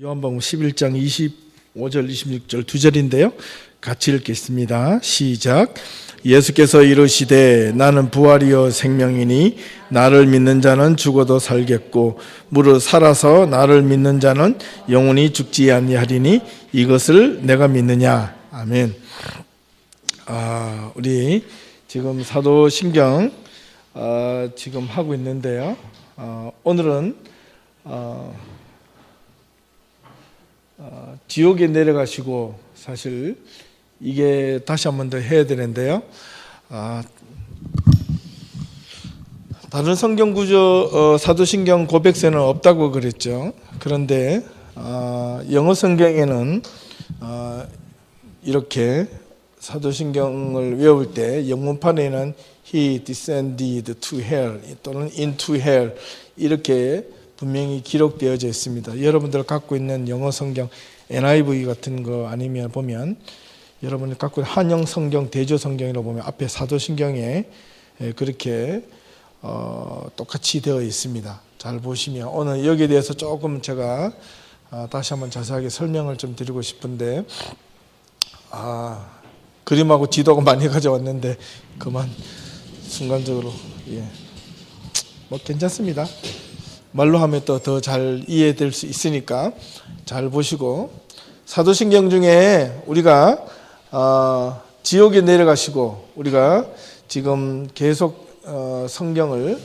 요한복음 11장 25절 26절 두 절인데요. 같이 읽겠습니다. 시작. 예수께서 이르시되 나는 부활이요 생명이니 나를 믿는 자는 죽어도 살겠고 무릇 살아서 나를 믿는 자는 영원히 죽지 아니하리니 이것을 내가 믿느냐. 아멘. 우리 지금 사도신경 지금 하고 있는데요. 오늘은 지옥에 내려가시고, 사실 이게 다시 한 번 더 해야 되는데요. 다른 성경 구조 사도신경 고백서는 없다고 그랬죠. 그런데 영어 성경에는 이렇게 사도신경을 외울 때 영문판에는 He descended to hell 또는 into hell 이렇게 분명히 기록되어져 있습니다. 여러분들 갖고 있는 영어 성경 NIV 같은 거 아니면 보면 여러분이 갖고 있는 한영 성경, 대조 성경이라고 보면 앞에 사도신경에 그렇게 똑같이 되어 있습니다. 잘 보시면 오늘 여기에 대해서 조금 제가 다시 한번 자세하게 설명을 좀 드리고 싶은데 그림하고 지도가 많이 가져왔는데 그만 순간적으로 뭐 괜찮습니다. 말로 하면 또 더 잘 이해될 수 있으니까 잘 보시고, 사도신경 중에 우리가 지옥에 내려가시고 우리가 지금 계속 성경을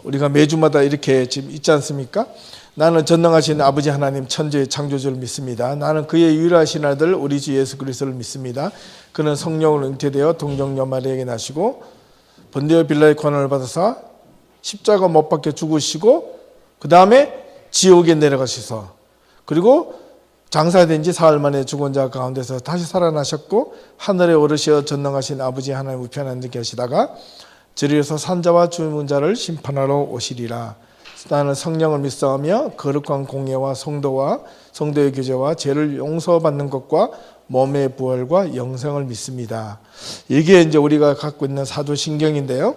우리가 매주마다 이렇게 지금 있지 않습니까? 나는 전능하신 아버지 하나님 천지의 창조주를 믿습니다. 나는 그의 유일하신 아들 우리 주 예수 그리스도를 믿습니다. 그는 성령으로 잉태되어 동정녀 마리아에게 나시고 본디오 빌라의 고난을 받아서 십자가 못 박혀 죽으시고 그 다음에 지옥에 내려가셔서 그리고 장사된 지 사흘 만에 죽은 자 가운데서 다시 살아나셨고 하늘에 오르시어 전능하신 아버지 하나님 우편에 앉아 계시다가 저리에서 산자와 죽은 자를 심판하러 오시리라. 나는 성령을 믿사오며 거룩한 공예와 성도의 교제와 죄를 용서받는 것과 몸의 부활과 영생을 믿습니다. 이게 이제 우리가 갖고 있는 사도신경인데요.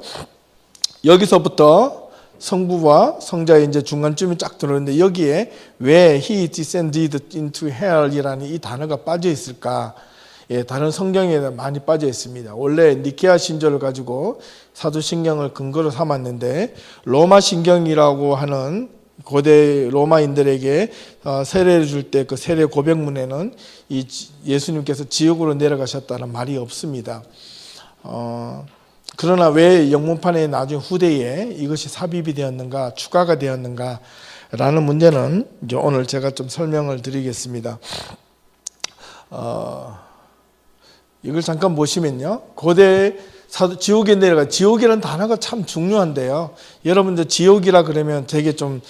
여기서부터 성부와 성자의 이제 중간쯤이 쫙 들어오는데 여기에 왜 He descended into hell이라는 이 단어가 빠져 있을까? 다른 성경에 많이 빠져 있습니다. 원래 니케아 신조를 가지고 사도신경을 근거로 삼았는데 로마 신경이라고 하는 고대 로마인들에게 세례를 줄 때 그 세례 고백문에는 이 예수님께서 지옥으로 내려가셨다는 말이 없습니다. 그러나 왜 영문판에 나중에 후대에 이것이 삽입이 되었는가, 추가가 되었는가 라는 문제는 이제 오늘 제가 좀 설명을 드리겠습니다. 이걸 잠깐 보시면요. 고대 지옥에 내려가, 지옥이라는 단어가 참 중요한데요. 여러분들 지옥이라 그러면 되게 좀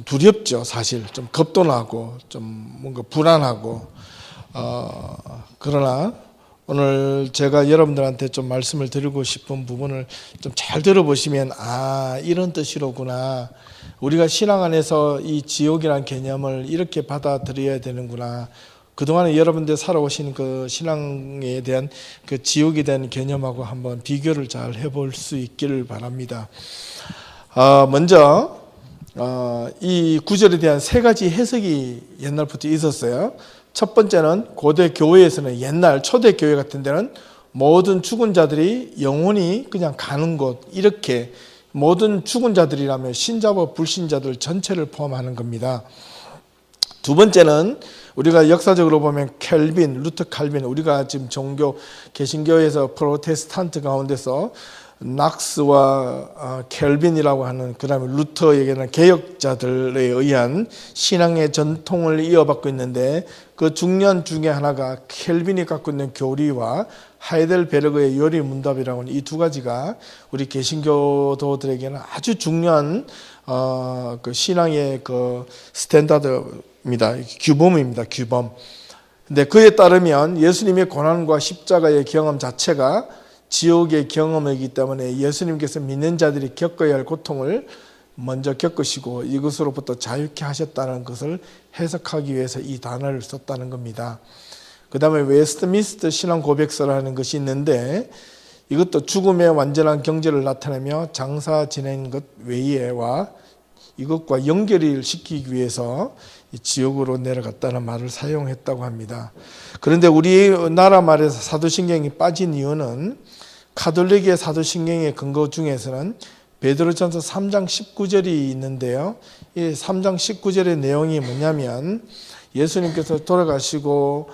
두렵죠, 사실. 좀 겁도 나고, 좀 뭔가 불안하고. 그러나 오늘 제가 여러분들한테 좀 말씀을 드리고 싶은 부분을 좀 잘 들어보시면 이런 뜻이로구나. 우리가 신앙 안에서 이 지옥이라는 개념을 이렇게 받아들여야 되는구나. 그동안에 여러분들 살아오신 그 신앙에 대한 그 지옥에 대한 개념하고 한번 비교를 잘 해볼 수 있기를 바랍니다. 먼저 이 구절에 대한 세 가지 해석이 옛날부터 있었어요. 첫 번째는 고대 교회에서는 옛날 초대 교회 같은 데는 모든 죽은 자들이 영원히 그냥 가는 곳, 이렇게 모든 죽은 자들이라면 신자와 불신자들 전체를 포함하는 겁니다. 두 번째는 우리가 역사적으로 보면 루터 칼빈, 우리가 지금 종교 개신교에서 프로테스탄트 가운데서 낙스와 켈빈이라고 하는, 그 다음에 루터에게는 개혁자들에 의한 신앙의 전통을 이어받고 있는데 그 중년 중에 하나가 켈빈이 갖고 있는 교리와 하이델베르그의 요리문답이라고 하는 이 두 가지가 우리 개신교도들에게는 아주 중요한 그 신앙의 그 스탠다드입니다. 규범입니다. 규범. 근데 그에 따르면 예수님의 고난과 십자가의 경험 자체가 지옥의 경험이기 때문에 예수님께서 믿는 자들이 겪어야 할 고통을 먼저 겪으시고 이것으로부터 자유케 하셨다는 것을 해석하기 위해서 이 단어를 썼다는 겁니다. 그 다음에 웨스트민스터 신앙 고백서라는 것이 있는데 이것도 죽음의 완전한 경제를 나타내며 장사 지낸 것 외에와 이것과 연결을 시키기 위해서 지옥으로 내려갔다는 말을 사용했다고 합니다. 그런데 우리나라 말에서 사도신경이 빠진 이유는 가톨릭의 사도신경의 근거 중에서는 베드로전서 3장 19절이 있는데요. 이 3장 19절의 내용이 뭐냐면 예수님께서 돌아가시고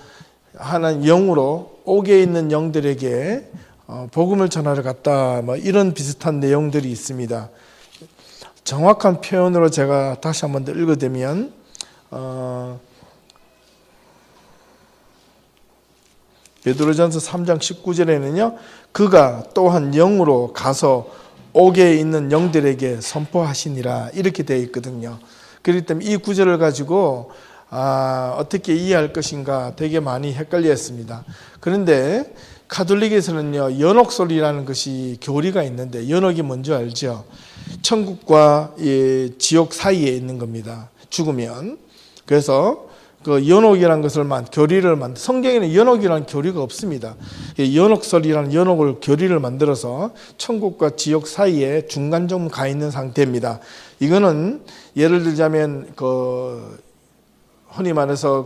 하나님 영으로 옥에 있는 영들에게 복음을 전하러 갔다, 뭐 이런 비슷한 내용들이 있습니다. 정확한 표현으로 제가 다시 한번 더 읽어드리면 베드로전서 3장 19절에는요, 그가 또한 영으로 가서 옥에 있는 영들에게 선포하시니라 이렇게 되어 있거든요. 그렇기 때문에 이 구절을 가지고 어떻게 이해할 것인가 되게 많이 헷갈렸습니다. 그런데 가톨릭에서는요, 연옥설이라는 것이 교리가 있는데, 연옥이 뭔지 알죠? 천국과 지옥 사이에 있는 겁니다. 죽으면. 그래서 그 연옥이라는 것을 교리를 성경에는 연옥이라는 교리가 없습니다. 연옥설이라는 연옥을 교리를 만들어서 천국과 지옥 사이에 중간점 가 있는 상태입니다. 이거는 예를 들자면 흔히 말해서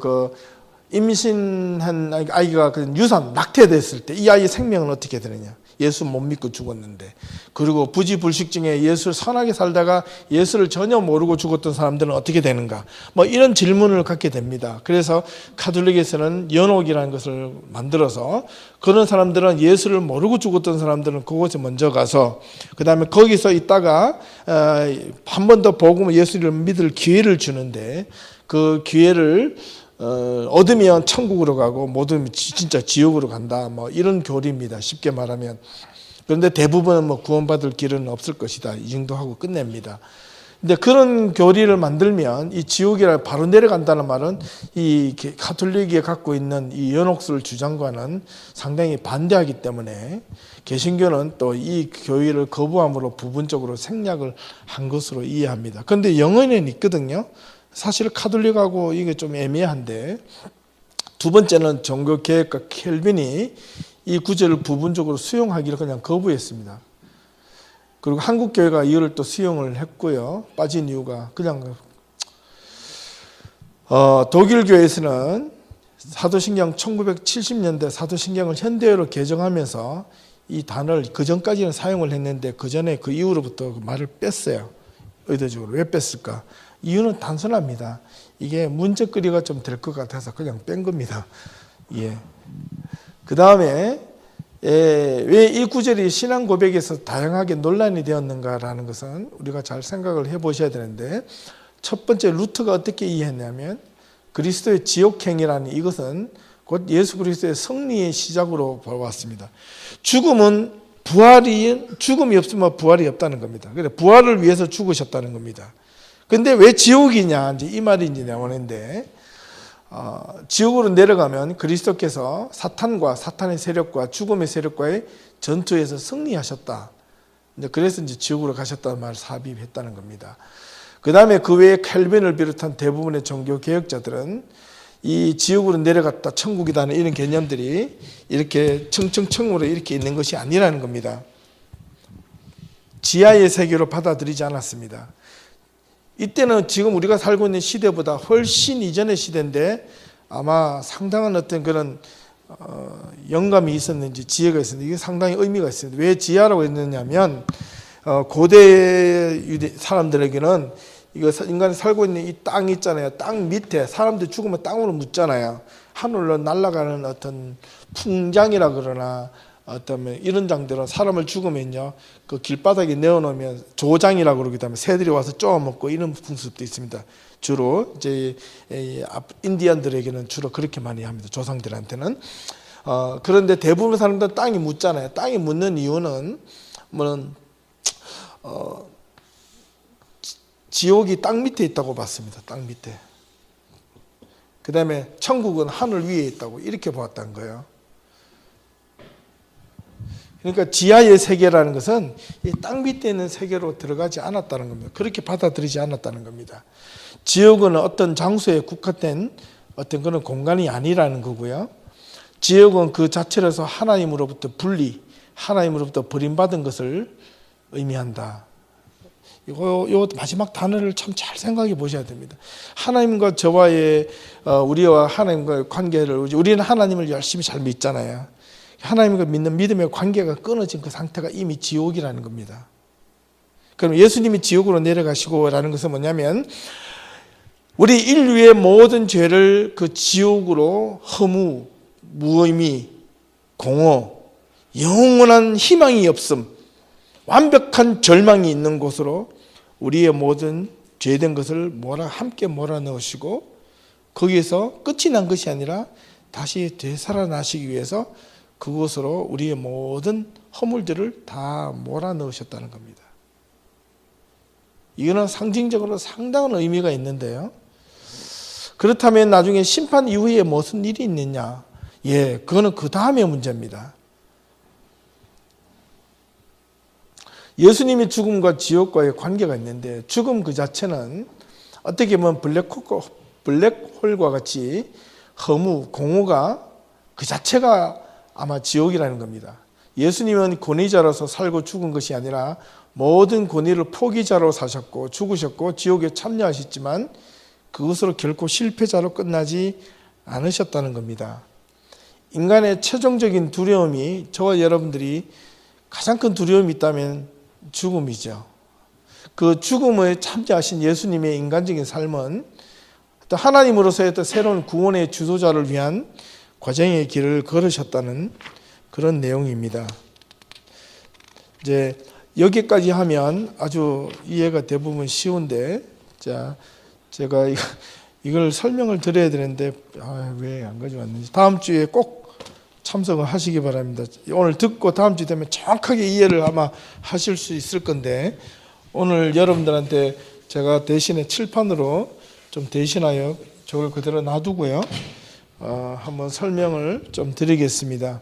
임신한 아이가 유산 낙태됐을 때 이 아이의 생명은 어떻게 되느냐? 예수 못 믿고 죽었는데, 그리고 부지불식증에 예수를 선하게 살다가 예수를 전혀 모르고 죽었던 사람들은 어떻게 되는가? 뭐 이런 질문을 갖게 됩니다. 그래서 가톨릭에서는 연옥이라는 것을 만들어서 그런 사람들은 예수를 모르고 죽었던 사람들은 그곳에 먼저 가서 그 다음에 거기서 있다가 한 번 더 복음을 예수를 믿을 기회를 주는데, 그 기회를 얻으면 천국으로 가고 못 얻으면 진짜 지옥으로 간다, 뭐 이런 교리입니다. 쉽게 말하면. 그런데 대부분은 뭐 구원받을 길은 없을 것이다, 이 정도 하고 끝냅니다. 근데 그런 교리를 만들면 이 지옥이라 바로 내려간다는 말은 이 가톨릭이 갖고 있는 이 연옥설 주장과는 상당히 반대하기 때문에 개신교는 또 이 교리를 거부함으로 부분적으로 생략을 한 것으로 이해합니다. 그런데 영어에는 있거든요. 사실 가톨릭하고 이게 좀 애매한데, 두 번째는 종교개혁가 켈빈이 이 구절을 부분적으로 수용하기를 그냥 거부했습니다. 그리고 한국교회가 이거를 또 수용을 했고요. 빠진 이유가 그냥 독일교회에서는 사도신경 1970년대 사도신경을 현대어로 개정하면서 이 단어를 그전까지는 사용을 했는데 그전에 그 이후로부터 그 말을 뺐어요. 의도적으로. 왜 뺐을까? 이유는 단순합니다. 이게 문제거리가 좀 될 것 같아서 그냥 뺀 겁니다. 예. 그 다음에 왜 이 구절이 신앙 고백에서 다양하게 논란이 되었는가라는 것은 우리가 잘 생각을 해보셔야 되는데, 첫 번째 루트가 어떻게 이해했냐면 그리스도의 지옥행이라는 이것은 곧 예수 그리스도의 승리의 시작으로 보았습니다. 죽음이 없으면 부활이 없다는 겁니다. 그래서 부활을 위해서 죽으셨다는 겁니다. 근데 왜 지옥이냐, 이제 이 말이 이제 나오는데, 지옥으로 내려가면 그리스도께서 사탄과 사탄의 세력과 죽음의 세력과의 전투에서 승리하셨다. 그래서 이제 지옥으로 가셨다는 말을 삽입했다는 겁니다. 그 다음에 그 외에 켈빈을 비롯한 대부분의 종교 개혁자들은 이 지옥으로 내려갔다 천국이다는 이런 개념들이 이렇게 청청청으로 이렇게 있는 것이 아니라는 겁니다. 지하의 세계로 받아들이지 않았습니다. 이때는 지금 우리가 살고 있는 시대보다 훨씬 이전의 시대인데 아마 상당한 어떤 그런 영감이 있었는지 지혜가 있었는지 이게 상당히 의미가 있습니다. 왜 지하라고 했느냐면 고대 유대 사람들에게는 이거 인간이 살고 있는 이 땅 있잖아요. 땅 밑에 사람들 죽으면 땅으로 묻잖아요. 하늘로 날아가는 어떤 풍장이라 그러나 어떤 이런 장들은 사람을 죽으면요 그 길바닥에 내어놓으면 조장이라고 그러기 때문에 새들이 와서 쪼아먹고 이런 풍습도 있습니다. 주로 이제 인디언들에게는 주로 그렇게 많이 합니다. 조상들한테는. 그런데 대부분 사람들은 땅이 묻잖아요. 땅이 묻는 이유는 지옥이 땅 밑에 있다고 봤습니다. 땅 밑에. 그 다음에 천국은 하늘 위에 있다고 이렇게 보았다는 거예요. 그러니까 지하의 세계라는 것은 이 땅 밑에 있는 세계로 들어가지 않았다는 겁니다. 그렇게 받아들이지 않았다는 겁니다. 지옥은 어떤 장소에 국한된 어떤 그런 공간이 아니라는 거고요. 지옥은 그 자체로서 하나님으로부터 분리, 하나님으로부터 버림받은 것을 의미한다. 요 마지막 단어를 참 잘 생각해 보셔야 됩니다. 하나님과 저와의 우리와 하나님과의 관계를, 우리는 하나님을 열심히 잘 믿잖아요. 하나님과 믿는 믿음의 관계가 끊어진 그 상태가 이미 지옥이라는 겁니다. 그럼 예수님이 지옥으로 내려가시고라는 것은 뭐냐면, 우리 인류의 모든 죄를 그 지옥으로 허무, 무의미, 공허, 영원한 희망이 없음, 완벽한 절망이 있는 곳으로 우리의 모든 죄된 것을 함께 몰아넣으시고, 거기에서 끝이 난 것이 아니라 다시 되살아나시기 위해서 그곳으로 우리의 모든 허물들을 다 몰아넣으셨다는 겁니다. 이거는 상징적으로 상당한 의미가 있는데요. 그렇다면 나중에 심판 이후에 무슨 일이 있느냐? 그거는 그 다음의 문제입니다. 예수님의 죽음과 지옥과의 관계가 있는데, 죽음 그 자체는 어떻게 보면 블랙홀과 같이 허무, 공허가 그 자체가 아마 지옥이라는 겁니다. 예수님은 권위자로서 살고 죽은 것이 아니라 모든 권위를 포기자로 사셨고 죽으셨고 지옥에 참여하셨지만 그것으로 결코 실패자로 끝나지 않으셨다는 겁니다. 인간의 최종적인 두려움이, 저와 여러분들이 가장 큰 두려움이 있다면 죽음이죠. 그 죽음에 참여하신 예수님의 인간적인 삶은 또 하나님으로서의 또 새로운 구원의 주도자를 위한 과정의 길을 걸으셨다는 그런 내용입니다. 이제 여기까지 하면 아주 이해가 대부분 쉬운데, 제가 이걸 설명을 드려야 되는데 왜 안 가져왔는지, 다음 주에 꼭 참석을 하시기 바랍니다. 오늘 듣고 다음 주 되면 정확하게 이해를 아마 하실 수 있을 건데, 오늘 여러분들한테 제가 대신에 칠판으로 좀 대신하여 저걸 그대로 놔두고요, 한번 설명을 좀 드리겠습니다.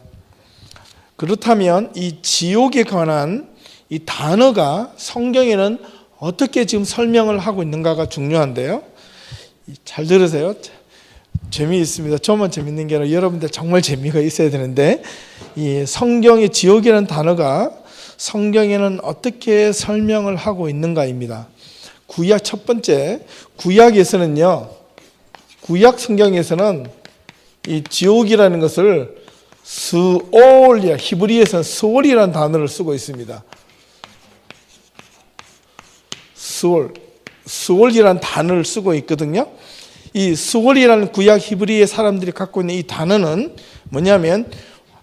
그렇다면 이 지옥에 관한 이 단어가 성경에는 어떻게 지금 설명을 하고 있는가가 중요한데요. 잘 들으세요. 재미있습니다. 저만 재밌는 게 아니라 여러분들 정말 재미가 있어야 되는데, 이 성경의 지옥이라는 단어가 성경에는 어떻게 설명을 하고 있는가입니다. 구약 첫 번째, 구약에서는요, 구약 성경에서는 이 지옥이라는 것을 스올이야, 히브리에서는 스올이라는 단어를 쓰고 있습니다. 스올이라는 단어를 쓰고 있거든요. 이 스올이라는 구약 히브리의 사람들이 갖고 있는 이 단어는 뭐냐면,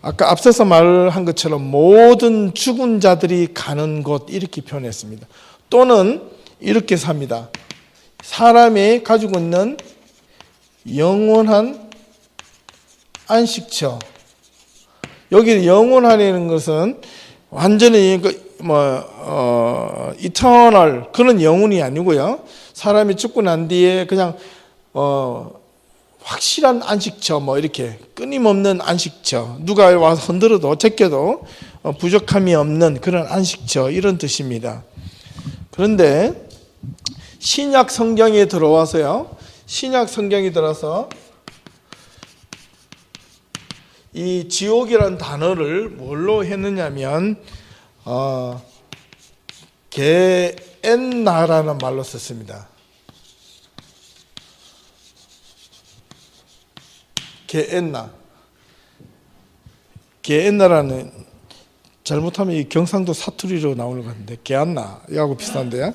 아까 앞서서 말한 것처럼 모든 죽은 자들이 가는 곳, 이렇게 표현했습니다. 또는 이렇게 삽니다. 사람이 가지고 있는 영원한 안식처. 여기 영원하라는 것은 완전히 이터널 그런 영혼이 아니고요. 사람이 죽고 난 뒤에 그냥 확실한 안식처, 이렇게 끊임없는 안식처, 누가 와서 흔들어도 제껴도 부족함이 없는 그런 안식처, 이런 뜻입니다. 그런데 신약 성경에 들어와서요, 신약 성경이 들어서 이 지옥이라는 단어를 뭘로 했느냐면 게엔나라는 말로 썼습니다. 게엔나라는, 잘못하면 이 경상도 사투리로 나오는 것 같은데, 게안나 이하고 비슷한데요.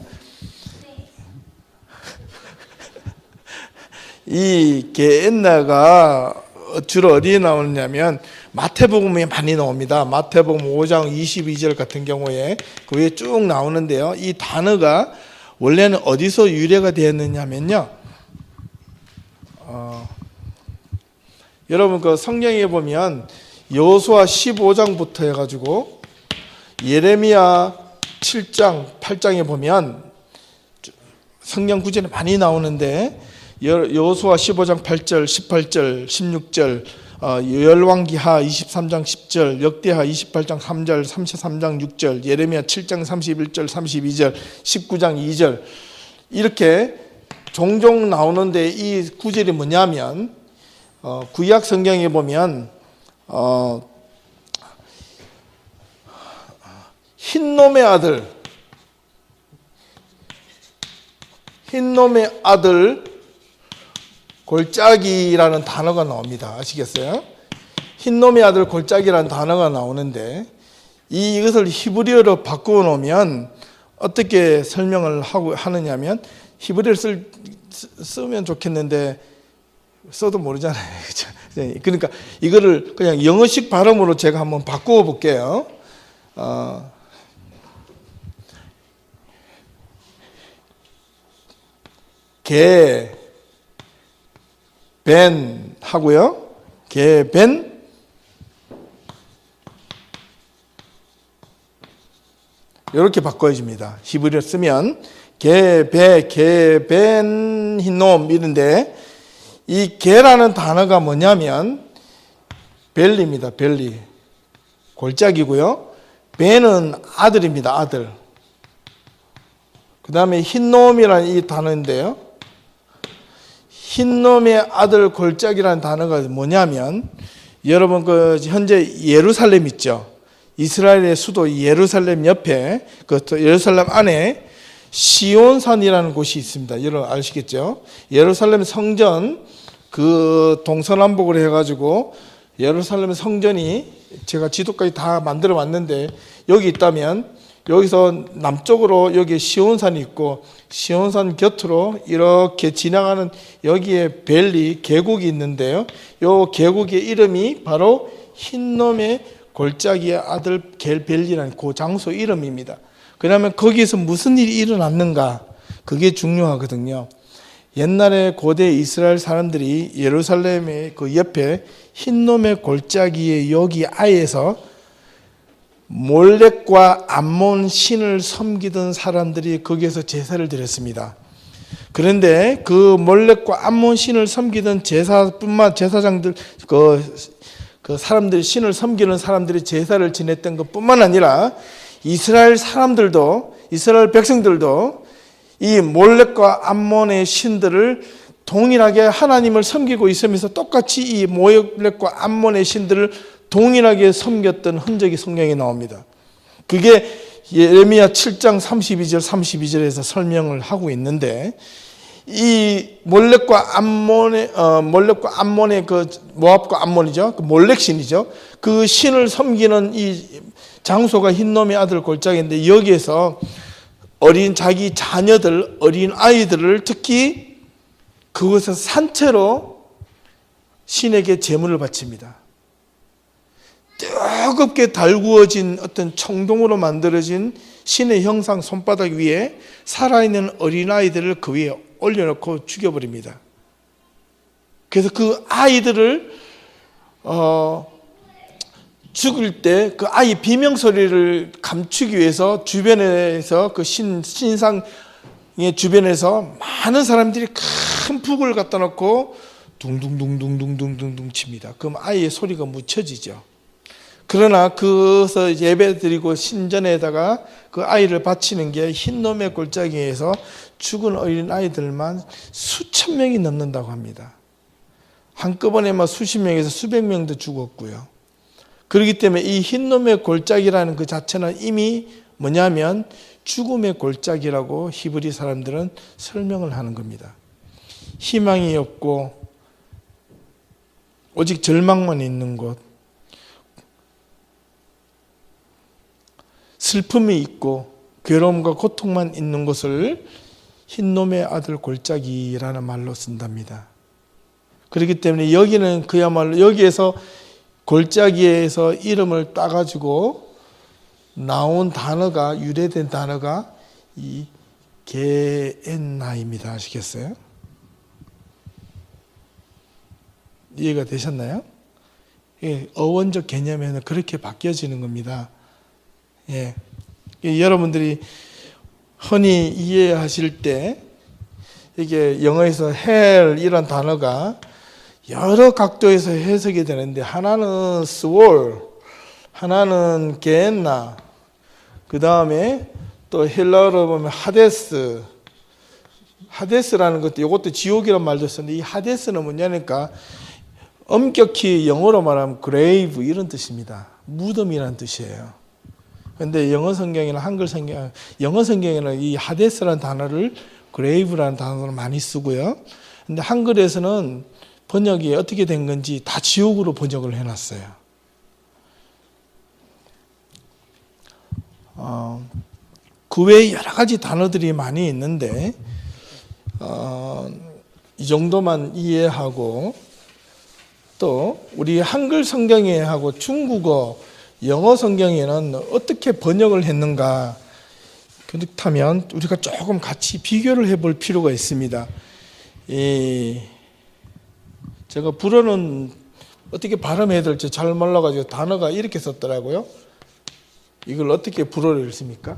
이 게엔나가 주로 어디에 나오느냐면 마태복음에 많이 나옵니다. 마태복음 5장 22절 같은 경우에 그 위에 쭉 나오는데요. 이 단어가 원래는 어디서 유래가 되었느냐면요, 여러분 그 성경에 보면 여호수아 15장부터 해가지고 예레미야 7장 8장에 보면 성경 구절이 많이 나오는데, 여호수아 15장 8절, 18절, 16절, 열왕기하 23장 10절, 역대하 28장 3절, 33장 6절, 예레미야 7장 31절, 32절, 19장 2절, 이렇게 종종 나오는데, 이 구절이 뭐냐면 구약 성경에 보면 흰놈의 아들, 흰놈의 아들 골짜기라는 단어가 나옵니다. 아시겠어요? 흰놈의 아들 골짜기라는 단어가 나오는데 이것을 히브리어로 바꾸어 놓으면 어떻게 설명을 하느냐면 히브리어를 쓰면 좋겠는데 써도 모르잖아요. 그러니까 이거를 그냥 영어식 발음으로 제가 한번 바꾸어 볼게요. 벤 하고요. 벤 이렇게 바꿔집니다. 히브리어 쓰면 벤 흰놈 이런데 이 개라는 단어가 뭐냐면 벨리입니다. 벨리 골짜기고요. 벤은 아들입니다. 아들. 그 다음에 흰놈이라는 이 단어인데요. 흰놈의 아들 골짜기라는 단어가 뭐냐면 여러분 그 현재 예루살렘 있죠. 이스라엘의 수도 예루살렘 옆에 그 예루살렘 안에 시온산이라는 곳이 있습니다. 여러분 아시겠죠? 예루살렘 성전 그 동서남북으로 해가지고 예루살렘 성전이 제가 지도까지 다 만들어 왔는데 여기 있다면 여기서 남쪽으로 여기 시온산이 있고 시온산 곁으로 이렇게 지나가는 여기에 벨리 계곡이 있는데요. 이 계곡의 이름이 바로 흰놈의 골짜기의 아들 벨리라는 그 장소 이름입니다. 그러면 거기에서 무슨 일이 일어났는가? 그게 중요하거든요. 옛날에 고대 이스라엘 사람들이 예루살렘의 그 옆에 흰놈의 골짜기의 여기 아에서 몰렉과 암몬 신을 섬기던 사람들이 거기에서 제사를 드렸습니다. 그런데 그 몰렉과 암몬 신을 섬기던 제사장들 그 사람들이 신을 섬기는 사람들이 제사를 지냈던 것뿐만 아니라 이스라엘 사람들도 이스라엘 백성들도 이 몰렉과 암몬의 신들을 동일하게 하나님을 섬기고 있으면서 똑같이 이 몰렉과 암몬의 신들을 동일하게 섬겼던 흔적이 성경에 나옵니다. 그게 예레미야 7장 32절에서 설명을 하고 있는데 이 몰렉과 암몬의 그 모압과 암몬이죠. 그 몰렉 신이죠. 그 신을 섬기는 이 장소가 흰놈의 아들 골짜기인데 여기에서 자기 자녀들, 어린 아이들을 특히 그곳에서 산채로 신에게 제물을 바칩니다. 뜨겁게 달구어진 어떤 청동으로 만들어진 신의 형상 손바닥 위에 살아있는 어린아이들을 그 위에 올려놓고 죽여버립니다. 그래서 그 아이들을 죽을 때 그 아이 비명소리를 감추기 위해서 주변에서 그 신상의 주변에서 많은 사람들이 큰 북을 갖다 놓고 둥둥둥둥둥둥둥 칩니다. 그럼 아이의 소리가 묻혀지죠. 그러나 그것을 예배 드리고 신전에다가 그 아이를 바치는 게 흰놈의 골짜기에서 죽은 어린 아이들만 수천 명이 넘는다고 합니다. 한꺼번에 막 수십 명에서 수백 명도 죽었고요. 그렇기 때문에 이 흰놈의 골짜기라는 그 자체는 이미 뭐냐면 죽음의 골짜기라고 히브리 사람들은 설명을 하는 겁니다. 희망이 없고 오직 절망만 있는 곳, 슬픔이 있고 괴로움과 고통만 있는 곳을 흰놈의 아들 골짜기라는 말로 쓴답니다. 그렇기 때문에 여기는 그야말로 여기에서 골짜기에서 이름을 따가지고 나온 단어가 유래된 단어가 이 게엔나입니다. 아시겠어요? 이해가 되셨나요? 어원적 개념에는 그렇게 바뀌어지는 겁니다. 예. 여러분들이 흔히 이해하실 때 이게 영어에서 hell 이런 단어가 여러 각도에서 해석이 되는데 하나는 스월, 하나는 게엔나, 그 다음에 또 헬라어로 보면 하데스라는 것도 이것도 지옥이란 말도 쓰는데 이 하데스는 뭐냐니까 엄격히 영어로 말하면 grave 이런 뜻입니다. 무덤이라는 뜻이에요. 그런데 영어 성경이나 한글 성경, 영어 성경에는 이 하데스라는 단어를 grave라는 단어를 많이 쓰고요. 근데 한글에서는 번역이 어떻게 된 건지 다 지옥으로 번역을 해놨어요. 그 외에 여러 가지 단어들이 많이 있는데 이 정도만 이해하고 또 우리 한글 성경에 하고 중국어, 영어 성경에는 어떻게 번역을 했는가, 그렇다면 우리가 조금 같이 비교를 해볼 필요가 있습니다. 제가 불어는 어떻게 발음해야 될지 잘 몰라가지고 단어가 이렇게 썼더라고요. 이걸 어떻게 불어를 씁니까?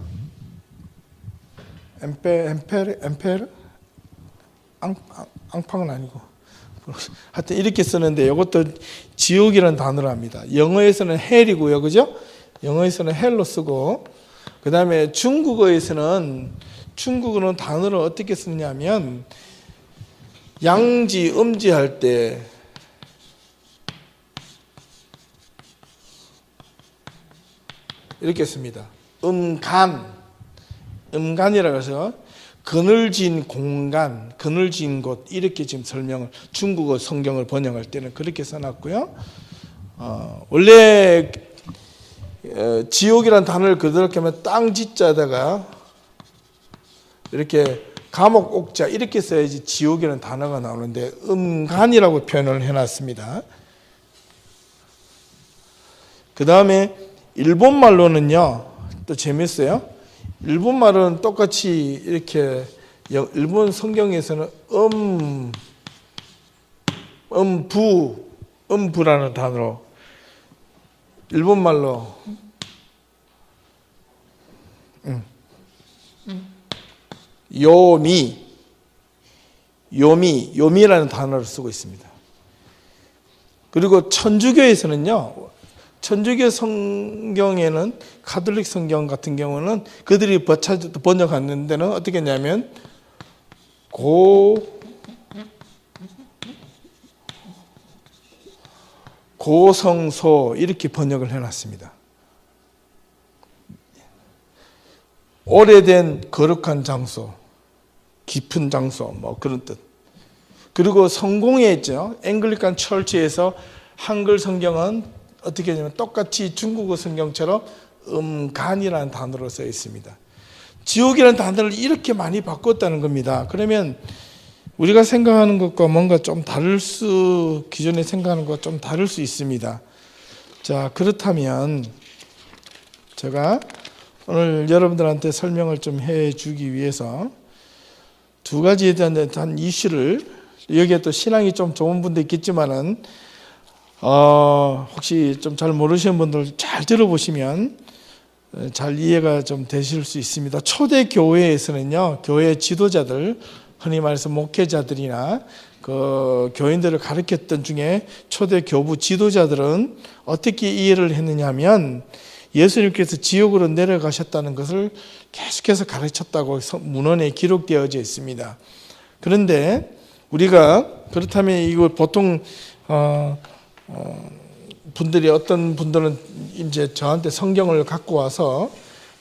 엠페르? 앙팡은 아니고 하여튼 이렇게 쓰는데 이것도 지옥이라는 단어로 합니다. 영어에서는 헬이고요, 그죠? 영어에서는 헬로 쓰고, 그 다음에 중국어는 단어를 어떻게 쓰냐면 양지, 음지 할 때 이렇게 씁니다. 음간이라고 해서 그늘진 공간, 그늘진 곳, 이렇게 지금 설명을, 중국어 성경을 번역할 때는 그렇게 써놨고요. 원래 지옥이라는 단어를 그대로 하면 땅지자다가 이렇게 감옥 옥자 이렇게 써야지 지옥이라는 단어가 나오는데 음간이라고 표현을 해놨습니다. 그 다음에 일본말로는요, 또 재밌어요. 일본말은 똑같이 이렇게 일본 성경에서는 음부라는 단어로 일본말로 요미라는 단어를 쓰고 있습니다. 그리고 천주교에서는요, 천주교 성경에는 가톨릭 성경 같은 경우는 그들이 번역하는 데는 어떻게 했냐면 고성소 이렇게 번역을 해놨습니다. 오래된 거룩한 장소, 깊은 장소, 뭐 그런 뜻. 그리고 성공회 있죠. 앵글리칸 철치에서 한글 성경은 어떻게 하냐면 똑같이 중국어 성경처럼 간이라는 단어로 써 있습니다. 지옥이라는 단어를 이렇게 많이 바꿨다는 겁니다. 그러면 우리가 생각하는 것과 뭔가 좀 기존에 생각하는 것과 좀 다를 수 있습니다. 자, 그렇다면 제가 오늘 여러분들한테 설명을 좀 해주기 위해서 두 가지에 대한 이슈를, 여기에 또 신앙이 좀 좋은 분도 있겠지만은 혹시 좀 잘 모르시는 분들 잘 들어보시면 잘 이해가 좀 되실 수 있습니다. 초대 교회에서는요, 교회 지도자들, 흔히 말해서 목회자들이나 그 교인들을 가르쳤던 중에 초대 교부 지도자들은 어떻게 이해를 했느냐면 예수님께서 지옥으로 내려가셨다는 것을 계속해서 가르쳤다고 문헌에 기록되어져 있습니다. 그런데 우리가 그렇다면 이걸 보통 분들이, 어떤 분들은 이제 저한테 성경을 갖고 와서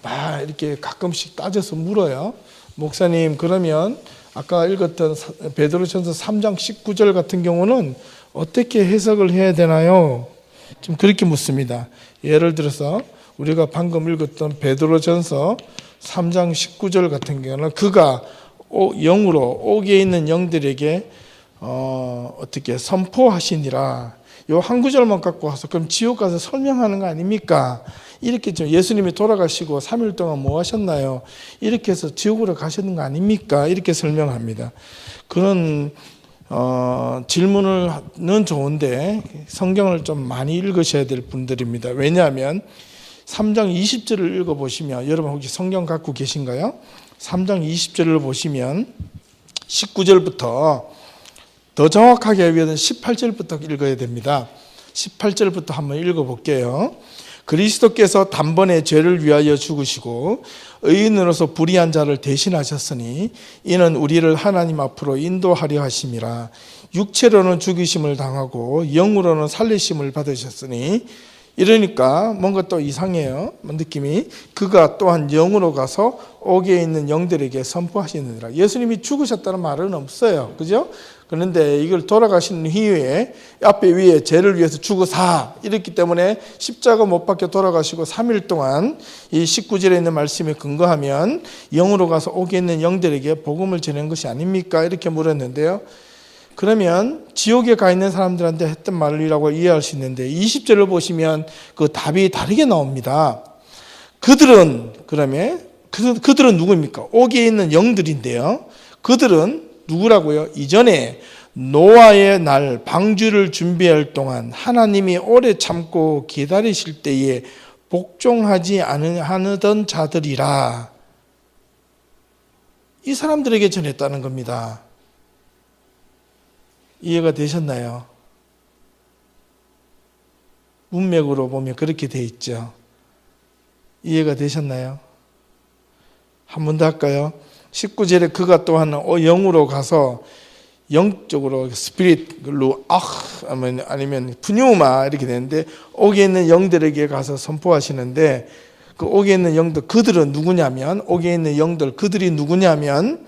막 이렇게 가끔씩 따져서 물어요. 목사님, 그러면 아까 읽었던 베드로전서 3장 19절 같은 경우는 어떻게 해석을 해야 되나요? 좀 그렇게 묻습니다. 예를 들어서 우리가 방금 읽었던 베드로전서 3장 19절 같은 경우는 그가 영으로 옥에 있는 영들에게 어떻게 선포하시니라. 요 한 구절만 갖고 와서 그럼 지옥 가서 설명하는 거 아닙니까? 이렇게 좀 예수님이 돌아가시고 3일 동안 뭐 하셨나요? 이렇게 해서 지옥으로 가셨는 거 아닙니까? 이렇게 설명합니다. 그런 질문은 좋은데 성경을 좀 많이 읽으셔야 될 분들입니다. 왜냐하면 3장 20절을 읽어보시면, 여러분 혹시 성경 갖고 계신가요? 3장 20절을 보시면 19절부터 더 정확하게 하기 위해서는 18절부터 읽어야 됩니다. 18절부터 한번 읽어볼게요. 그리스도께서 단번에 죄를 위하여 죽으시고 의인으로서 불의한 자를 대신하셨으니 이는 우리를 하나님 앞으로 인도하려 하심이라. 육체로는 죽이심을 당하고 영으로는 살리심을 받으셨으니 이러니까 뭔가 또 이상해요. 느낌이. 그가 또한 영으로 가서 옥에 있는 영들에게 선포하시느니라. 예수님이 죽으셨다는 말은 없어요. 그죠? 그런데 이걸 돌아가신 이후에 앞에 위에 죄를 위해서 죽으사 이랬기 때문에 십자가 못 박혀 돌아가시고 3일 동안 이 19절에 있는 말씀에 근거하면 영으로 가서 옥에 있는 영들에게 복음을 전한 것이 아닙니까? 이렇게 물었는데요. 그러면 지옥에 가 있는 사람들한테 했던 말이라고 이해할 수 있는데 20절을 보시면 그 답이 다르게 나옵니다. 그들은 누구입니까? 옥에 있는 영들인데요. 그들은 누구라고요? 이전에 노아의 날 방주를 준비할 동안 하나님이 오래 참고 기다리실 때에 복종하지 않으던 자들이라. 이 사람들에게 전했다는 겁니다. 이해가 되셨나요? 문맥으로 보면 그렇게 돼 있죠. 이해가 되셨나요? 한 번 더 할까요? 19절에 그가 또한 영으로 가서 영적으로 스피릿로 아니면 푸뉴마 이렇게 되는데 옥에 있는 영들에게 가서 선포하시는데 그 옥에 있는 영들 그들은 누구냐면 옥에 있는 영들 그들이 누구냐면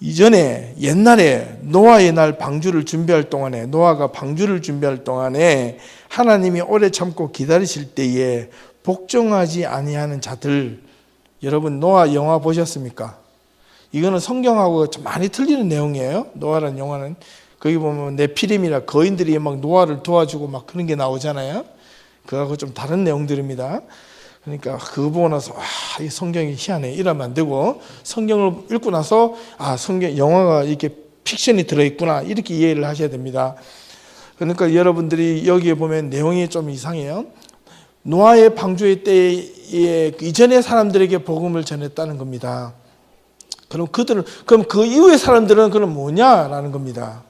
이전에 옛날에 노아의 날 방주를 준비할 동안에 노아가 방주를 준비할 동안에 하나님이 오래 참고 기다리실 때에 복종하지 아니하는 자들. 여러분 노아 영화 보셨습니까? 이거는 성경하고 좀 많이 틀리는 내용이에요. 노아라는 영화는 거기 보면 네피림이라 거인들이 막 노아를 도와주고 막 그런 게 나오잖아요. 그거하고 좀 다른 내용들입니다. 그러니까 그거 보고 나서 이 성경이 희한해 이러면 안 되고 성경을 읽고 나서 성경 영화가 이렇게 픽션이 들어있구나 이렇게 이해를 하셔야 됩니다. 그러니까 여러분들이 여기에 보면 내용이 좀 이상해요. 노아의 방주의 때에 이전의 사람들에게 복음을 전했다는 겁니다. 그럼 그 이후의 사람들은 그럼 뭐냐라는 겁니다.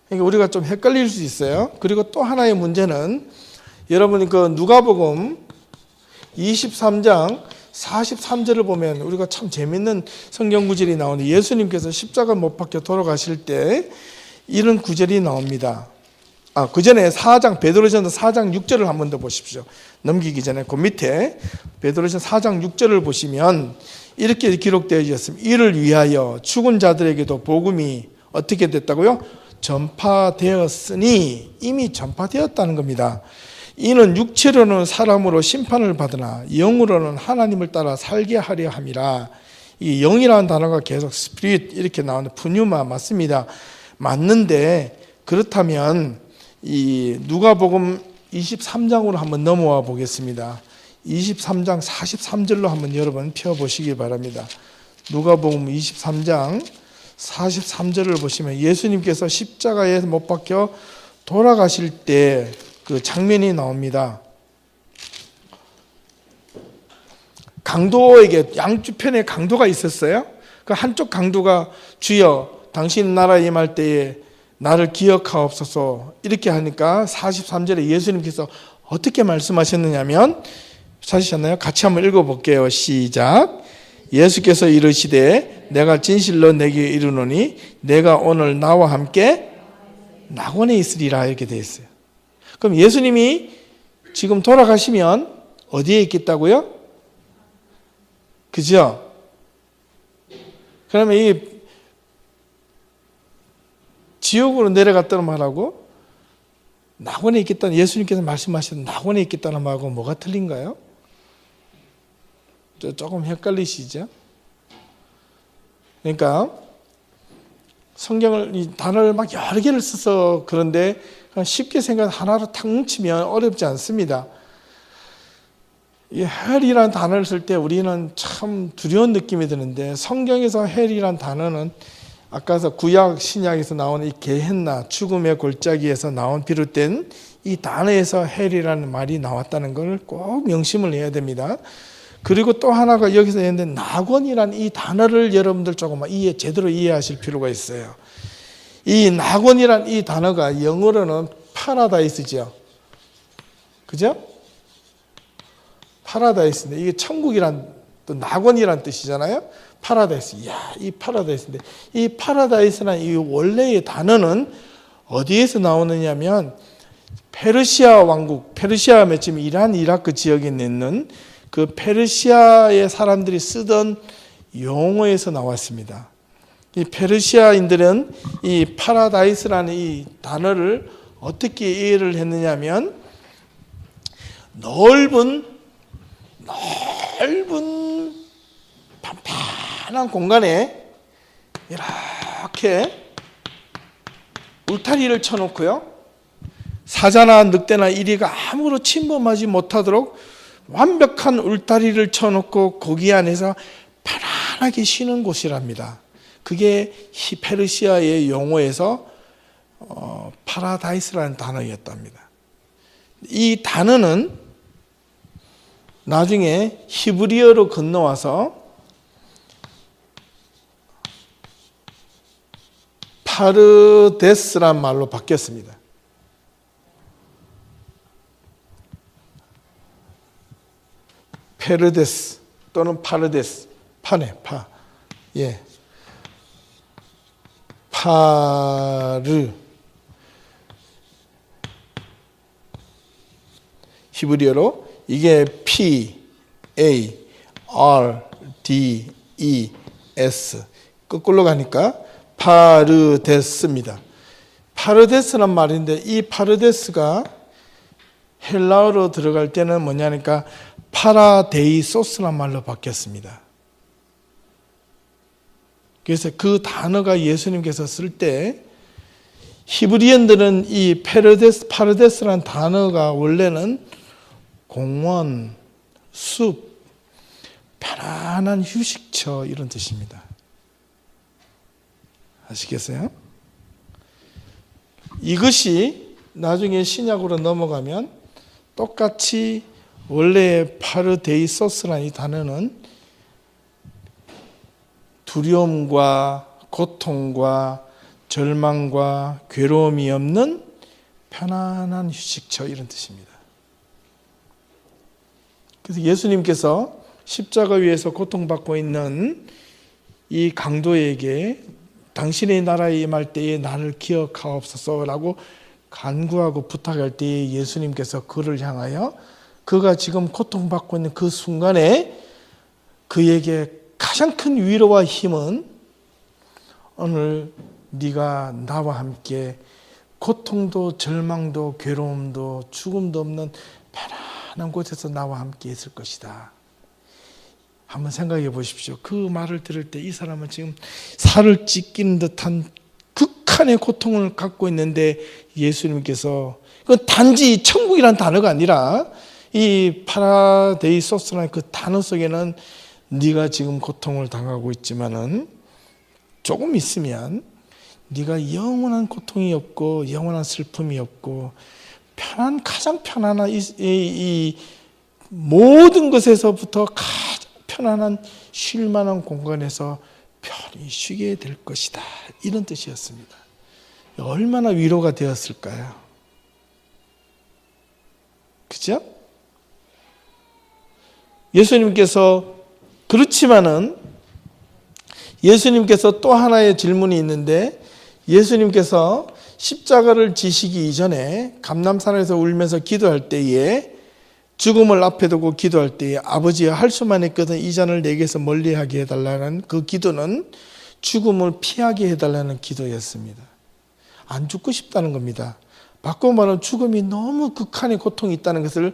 그러니까 우리가 좀 헷갈릴 수 있어요. 그리고 또 하나의 문제는 여러분이 그 누가복음 23장 43절을 보면 우리가 참 재밌는 성경 구절이 나오는데 예수님께서 십자가 못 박혀 돌아가실 때 이런 구절이 나옵니다. 그 전에 베드로전서 4장 6절을 한 번 더 보십시오. 넘기기 전에 그 밑에 베드로전서 4장 6절을 보시면 이렇게 기록되어 있습니다. 이를 위하여 죽은 자들에게도 복음이 어떻게 됐다고요? 전파되었으니 이미 전파되었다는 겁니다. 이는 육체로는 사람으로 심판을 받으나 영으로는 하나님을 따라 살게 하려 함이라. 이 영이라는 단어가 계속 스피릿 이렇게 나오는 푸뉴마 맞습니다. 맞는데 그렇다면 이 누가복음 23장으로 한번 넘어와 보겠습니다. 23장 43절로 한번 여러분 펴보시기 바랍니다. 누가복음 23장 43절을 보시면 예수님께서 십자가에 못 박혀 돌아가실 때 그 장면이 나옵니다. 강도에게 양쪽편에 강도가 있었어요. 그 한쪽 강도가 주여 당신 나라에 임할 때에 나를 기억하옵소서 이렇게 하니까 43절에 예수님께서 어떻게 말씀하셨느냐면 찾으셨나요? 같이 한번 읽어볼게요. 시작. 예수께서 이르시되 내가 진실로 내게 이르노니 내가 오늘 나와 함께 낙원에 있으리라 이렇게 되어 있어요. 그럼 예수님이 지금 돌아가시면 어디에 있겠다고요? 그죠? 그러면 이 지옥으로 내려갔다는 말하고 낙원에 있겠다는 예수님께서 말씀하신 낙원에 있겠다는 말하고 뭐가 틀린가요? 조금 헷갈리시죠? 그러니까 성경을 이 단어를 막 여러 개를 써서 그런데 쉽게 생각 하나로 탁 뭉치면 어렵지 않습니다. 이 헬이라는 단어를 쓸 때 우리는 참 두려운 느낌이 드는데 성경에서 헬이라는 단어는 아까서 구약 신약에서 나오는 이 게헨나 죽음의 골짜기에서 나온 비롯된 이 단어에서 헬이라는 말이 나왔다는 걸 꼭 명심을 해야 됩니다. 그리고 또 하나가 여기서 있는데 낙원이라는 이 단어를 여러분들 조금 제대로 이해하실 필요가 있어요. 이 낙원이라는 이 단어가 영어로는 파라다이스죠. 그죠? 파라다이스인데 이게 천국이란 또 낙원이란 뜻이잖아요. 파라다이스. 이야, 이 파라다이스인데 이 파라다이스란 이 원래의 단어는 어디에서 나오느냐면 페르시아 왕국, 페르시아가 지금 이란, 이라크 지역에 있는 그 페르시아의 사람들이 쓰던 용어에서 나왔습니다. 이 페르시아인들은 이 파라다이스라는 이 단어를 어떻게 이해를 했느냐면 넓은 판판한 공간에 이렇게 울타리를 쳐놓고요. 사자나 늑대나 이리가 아무로 침범하지 못하도록 완벽한 울타리를 쳐놓고 거기 안에서 편안하게 쉬는 곳이랍니다. 그게 페르시아의 용어에서 파라다이스라는 단어였답니다. 이 단어는 나중에 히브리어로 건너와서 파르데스란 말로 바뀌었습니다. 페르데스 또는 파르데스, 파네, 파. 예. 파르. 히브리어로 이게 P, A, R, D, E, S. 거꾸로 가니까 파르데스입니다. 파르데스란 말인데 이 파르데스가 헬라어로 들어갈 때는 뭐냐니까 파라데이소스란 말로 바뀌었습니다. 그래서 그 단어가 예수님께서 쓸 때 히브리인들은 이 파르데스라는 단어가 원래는 공원, 숲, 편안한 휴식처 이런 뜻입니다. 아시겠어요? 이것이 나중에 신약으로 넘어가면 똑같이 원래 파르데이소스라는 이 단어는 두려움과 고통과 절망과 괴로움이 없는 편안한 휴식처 이런 뜻입니다. 그래서 예수님께서 십자가 위에서 고통받고 있는 이 강도에게 당신의 나라에 임할 때에 나를 기억하옵소서라고 간구하고 부탁할 때에 예수님께서 그를 향하여 그가 지금 고통받고 있는 그 순간에 그에게 가장 큰 위로와 힘은 오늘 네가 나와 함께 고통도 절망도 괴로움도 죽음도 없는 편안한 곳에서 나와 함께 있을 것이다. 한번 생각해 보십시오. 그 말을 들을 때 이 사람은 지금 살을 찢기는 듯한 극한의 고통을 갖고 있는데 예수님께서 그 단지 천국이란 단어가 아니라 이 파라데이소스라는 그 단어 속에는 네가 지금 고통을 당하고 있지만은 조금 있으면 네가 영원한 고통이 없고 영원한 슬픔이 없고 가장 편안한 이 모든 것에서부터 가장 편안한 쉴만한 공간에서 편히 쉬게 될 것이다. 이런 뜻이었습니다. 얼마나 위로가 되었을까요? 그죠? 예수님께서 그렇지만은 예수님께서 또 하나의 질문이 있는데 예수님께서 십자가를 지시기 이전에 감람산에서 울면서 기도할 때에 죽음을 앞에 두고 기도할 때에 아버지여 할 수만 있거든 이 잔을 내게서 멀리하게 해달라는 그 기도는 죽음을 피하게 해달라는 기도였습니다. 안 죽고 싶다는 겁니다. 바꿔 말하면 죽음이 너무 극한의 고통이 있다는 것을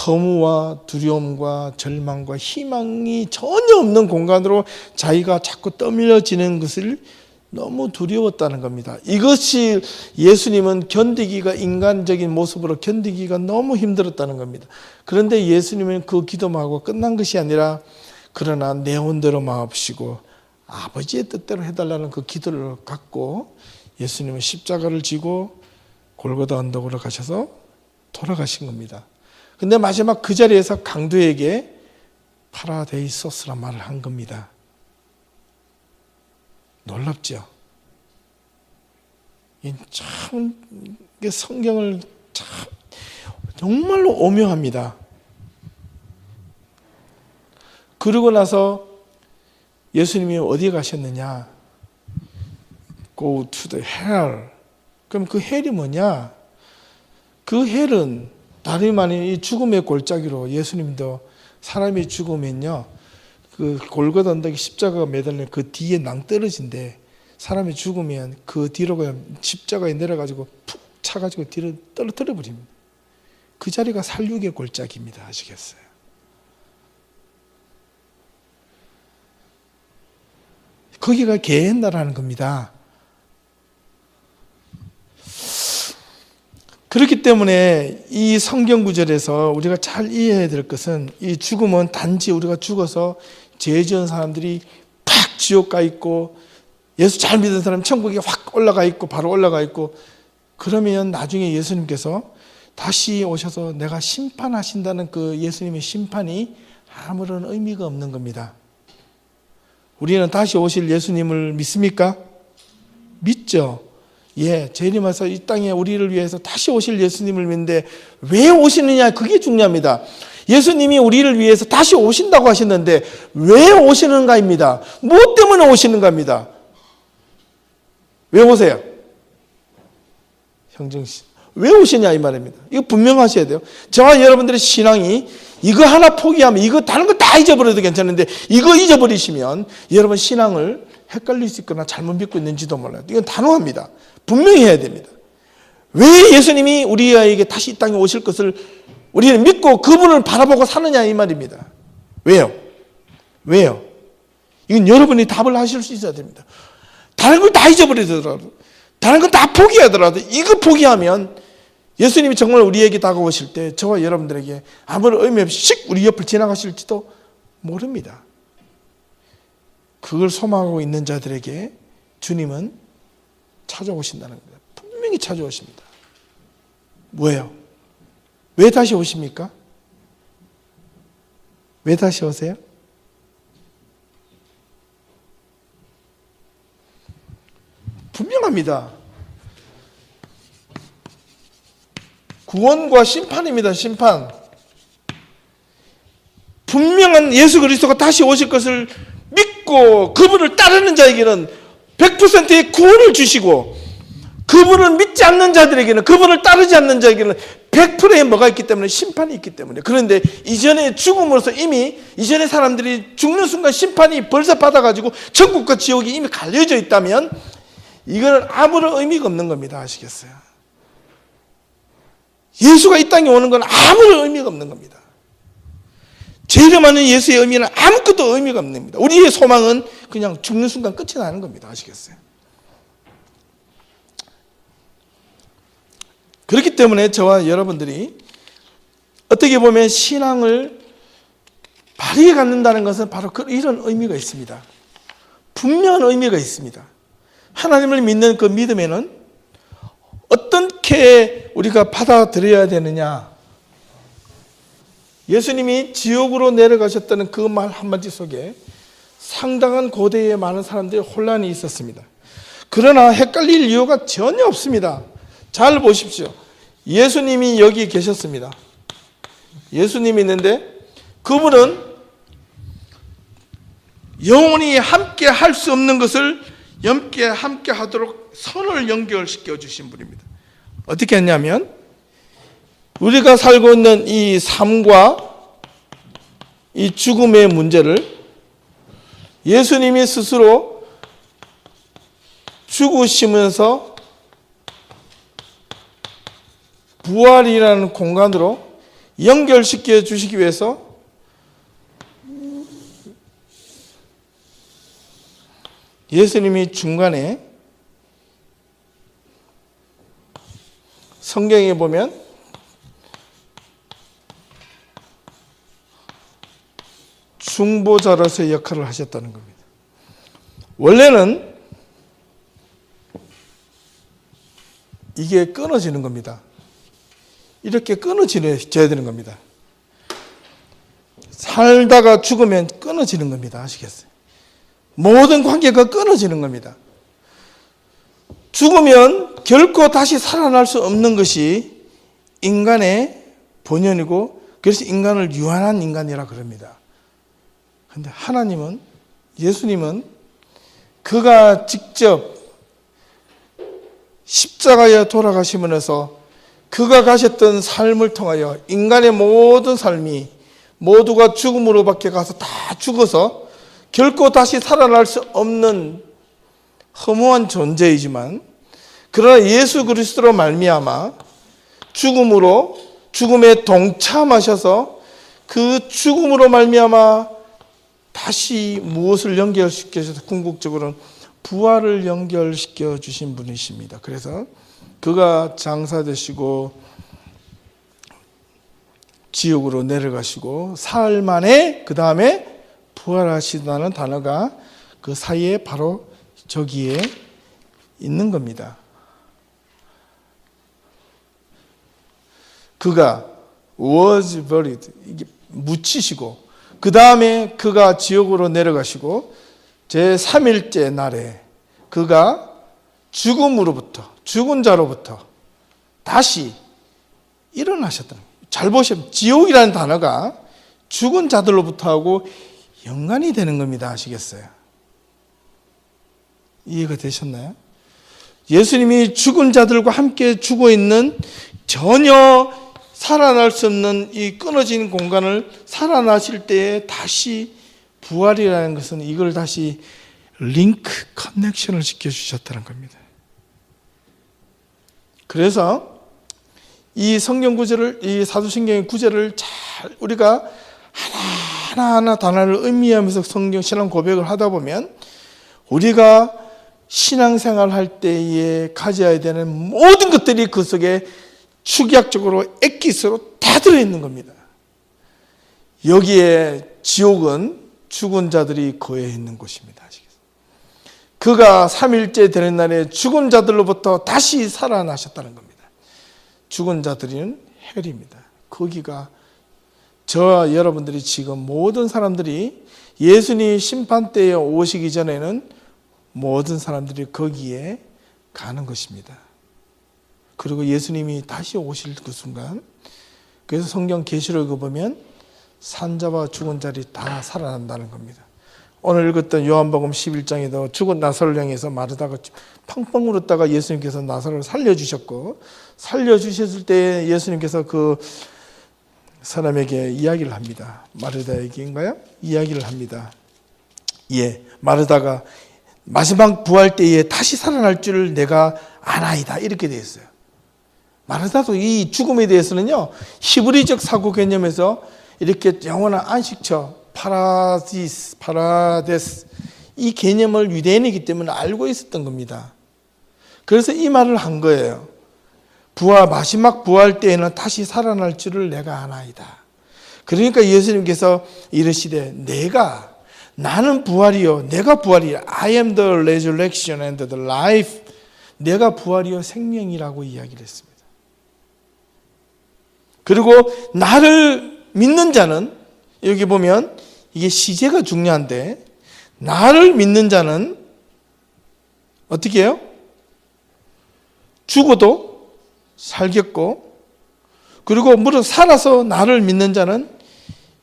허무와 두려움과 절망과 희망이 전혀 없는 공간으로 자기가 자꾸 떠밀려지는 것을 너무 두려웠다는 겁니다. 이것이 예수님은 견디기가 인간적인 모습으로 견디기가 너무 힘들었다는 겁니다. 그런데 예수님은 그 기도만 하고 끝난 것이 아니라 그러나 내 온대로 마옵시고 아버지의 뜻대로 해달라는 그 기도를 갖고 예수님은 십자가를 지고 골고다 언덕으로 가셔서 돌아가신 겁니다. 근데 마지막 그 자리에서 강도에게 파라데이소스란 말을 한 겁니다. 놀랍죠? 참 성경을 참 정말로 오묘합니다. 그러고 나서 예수님이 어디에 가셨느냐? Go to the hell. 그럼 그 헬이 뭐냐? 그 헬은 다름이 아닌 이 죽음의 골짜기로 예수님도 사람이 죽으면요, 그 골고다 언덕에 십자가가 매달린 그 뒤에 낭떠러지인데 사람이 죽으면 그 뒤로 그냥 십자가에 내려가지고 푹 차가지고 뒤로 떨어뜨려 버립니다. 그 자리가 살육의 골짜기입니다. 아시겠어요? 거기가 게헨나라는 겁니다. 그렇기 때문에 이 성경 구절에서 우리가 잘 이해해야 될 것은 이 죽음은 단지 우리가 죽어서 죄 지은 사람들이 팍 지옥 가 있고 예수 잘 믿은 사람 천국에 확 올라가 있고 바로 올라가 있고 그러면 나중에 예수님께서 다시 오셔서 내가 심판하신다는 그 예수님의 심판이 아무런 의미가 없는 겁니다. 우리는 다시 오실 예수님을 믿습니까? 믿죠. 예, 재림하셔서 이 땅에 우리를 위해서 다시 오실 예수님을 믿는데 왜 오시느냐, 그게 중요합니다. 예수님이 우리를 위해서 다시 오신다고 하셨는데 왜 오시는가입니다. 무엇 때문에 오시는가입니다. 왜 오세요? 형정씨, 왜 오시냐 이 말입니다. 이거 분명하셔야 돼요. 저와 여러분들의 신앙이 이거 하나 포기하면 이거 다른 거 다 잊어버려도 괜찮은데 이거 잊어버리시면 여러분 신앙을 헷갈릴 수 있거나 잘못 믿고 있는지도 몰라요. 이건 단호합니다. 분명히 해야 됩니다. 왜 예수님이 우리에게 다시 이 땅에 오실 것을 우리는 믿고 그분을 바라보고 사느냐 이 말입니다. 왜요? 왜요? 이건 여러분이 답을 하실 수 있어야 됩니다. 다른 걸 다 잊어버리더라도, 다른 건 다 포기하더라도 이거 포기하면 예수님이 정말 우리에게 다가오실 때 저와 여러분들에게 아무런 의미 없이 씩 우리 옆을 지나가실지도 모릅니다. 그걸 소망하고 있는 자들에게 주님은 찾아오신다는 겁니다. 분명히 찾아오십니다. 뭐예요? 왜 다시 오십니까? 왜 다시 오세요? 분명합니다. 구원과 심판입니다. 심판. 분명한 예수 그리스도가 다시 오실 것을 믿고 그분을 따르는 자에게는 100%의 구원을 주시고 그분을 믿지 않는 자들에게는, 그분을 따르지 않는 자에게는 100%의 뭐가 있기 때문에, 심판이 있기 때문에. 그런데 이전에 죽음으로써 이미 이전에 사람들이 죽는 순간 심판이 벌써 받아가지고 천국과 지옥이 이미 갈려져 있다면 이거는 아무런 의미가 없는 겁니다. 아시겠어요? 예수가 이 땅에 오는 건 아무런 의미가 없는 겁니다. 재림하는 예수의 의미는 아무것도 의미가 없는 겁니다. 우리의 소망은 그냥 죽는 순간 끝이 나는 겁니다. 아시겠어요? 그렇기 때문에 저와 여러분들이 어떻게 보면 신앙을 바르게 갖는다는 것은 바로 이런 의미가 있습니다. 분명한 의미가 있습니다. 하나님을 믿는 그 믿음에는 어떻게 우리가 받아들여야 되느냐. 예수님이 지옥으로 내려가셨다는 그 말 한마디 속에 상당한 고대에 많은 사람들의 혼란이 있었습니다. 그러나 헷갈릴 이유가 전혀 없습니다. 잘 보십시오. 예수님이 여기 계셨습니다. 예수님이 있는데 그분은 영원히 함께 할 수 없는 것을 함께 하도록 선을 연결시켜 주신 분입니다. 어떻게 했냐면 우리가 살고 있는 이 삶과 이 죽음의 문제를 예수님이 스스로 죽으시면서 부활이라는 공간으로 연결시켜 주시기 위해서 예수님이 중간에 성경에 보면 중보자로서의 역할을 하셨다는 겁니다. 원래는 이게 끊어지는 겁니다. 이렇게 끊어져야 되는 겁니다. 살다가 죽으면 끊어지는 겁니다. 아시겠어요? 모든 관계가 끊어지는 겁니다. 죽으면 결코 다시 살아날 수 없는 것이 인간의 본연이고 그래서 인간을 유한한 인간이라 그럽니다. 그런데 하나님은, 예수님은 그가 직접 십자가에 돌아가시면서 그가 가셨던 삶을 통하여 인간의 모든 삶이 모두가 죽음으로밖에 가서 다 죽어서 결코 다시 살아날 수 없는 허무한 존재이지만, 그러나 예수 그리스도로 말미암아 죽음에 동참하셔서 그 죽음으로 말미암아 다시 무엇을 연결시켜 주셔서 궁극적으로는 부활을 연결시켜 주신 분이십니다. 그래서 그가 장사되시고 지옥으로 내려가시고 사흘 만에 그 다음에 부활하시다는 단어가 그 사이에 바로 저기에 있는 겁니다. 그가 was buried, 이게 묻히시고 그 다음에 그가 지옥으로 내려가시고 제3일째 날에 그가 죽은 자로부터 다시 일어나셨다. 잘 보시면 지옥이라는 단어가 죽은 자들로부터 하고 연관이 되는 겁니다. 아시겠어요? 이해가 되셨나요? 예수님이 죽은 자들과 함께 죽어 있는, 전혀 살아날 수 없는 이 끊어진 공간을 살아나실 때에 다시 부활이라는 것은 이걸 다시 링크, 커넥션을 시켜주셨다는 겁니다. 그래서 이 성경 구절을, 이 사도신경의 구절을 잘 우리가 하나하나 단어를 의미하면서 성경 신앙 고백을 하다 보면 우리가 신앙생활 할 때에 가져야 되는 모든 것들이 그 속에 축약적으로 엑기스로 다 들어있는 겁니다. 여기에 지옥은 죽은 자들이 거해 있는 곳입니다. 그가 3일째 되는 날에 죽은 자들로부터 다시 살아나셨다는 겁니다. 죽은 자들은 헬입니다. 거기가 저와 여러분들이 지금 모든 사람들이 예수님 심판대에 오시기 전에는 모든 사람들이 거기에 가는 것입니다. 그리고 예수님이 다시 오실 그 순간, 그래서 성경 계시록에 보면 산자와 죽은 자들이 다 살아난다는 겁니다. 오늘 읽었던 요한복음 11장에도 죽은 나사로를 향해서 마르다가 펑펑 울었다가 예수님께서 나사로를 살려주셨고, 살려주셨을 때 예수님께서 그 사람에게 이야기를 합니다. 마르다에게인가요? 이야기를 합니다. 예, 마르다가 마지막 부활 때에 다시 살아날 줄을 내가 아나이다, 이렇게 되어 있어요. 마르다도 이 죽음에 대해서는요, 히브리적 사고 개념에서 이렇게 영원한 안식처, 파라데스, 이 개념을 유대인이기 때문에 알고 있었던 겁니다. 그래서 이 말을 한 거예요. 마지막 부활 때에는 다시 살아날 줄을 내가 아나이다. 그러니까 예수님께서 이르시되 나는 부활이요, 내가 부활이야. I am the resurrection and the life. 내가 부활이요 생명이라고 이야기를 했습니다. 그리고 나를 믿는 자는, 여기 보면 이게 시제가 중요한데, 나를 믿는 자는 어떻게 해요? 죽어도 살겠고, 그리고 물론 살아서 나를 믿는 자는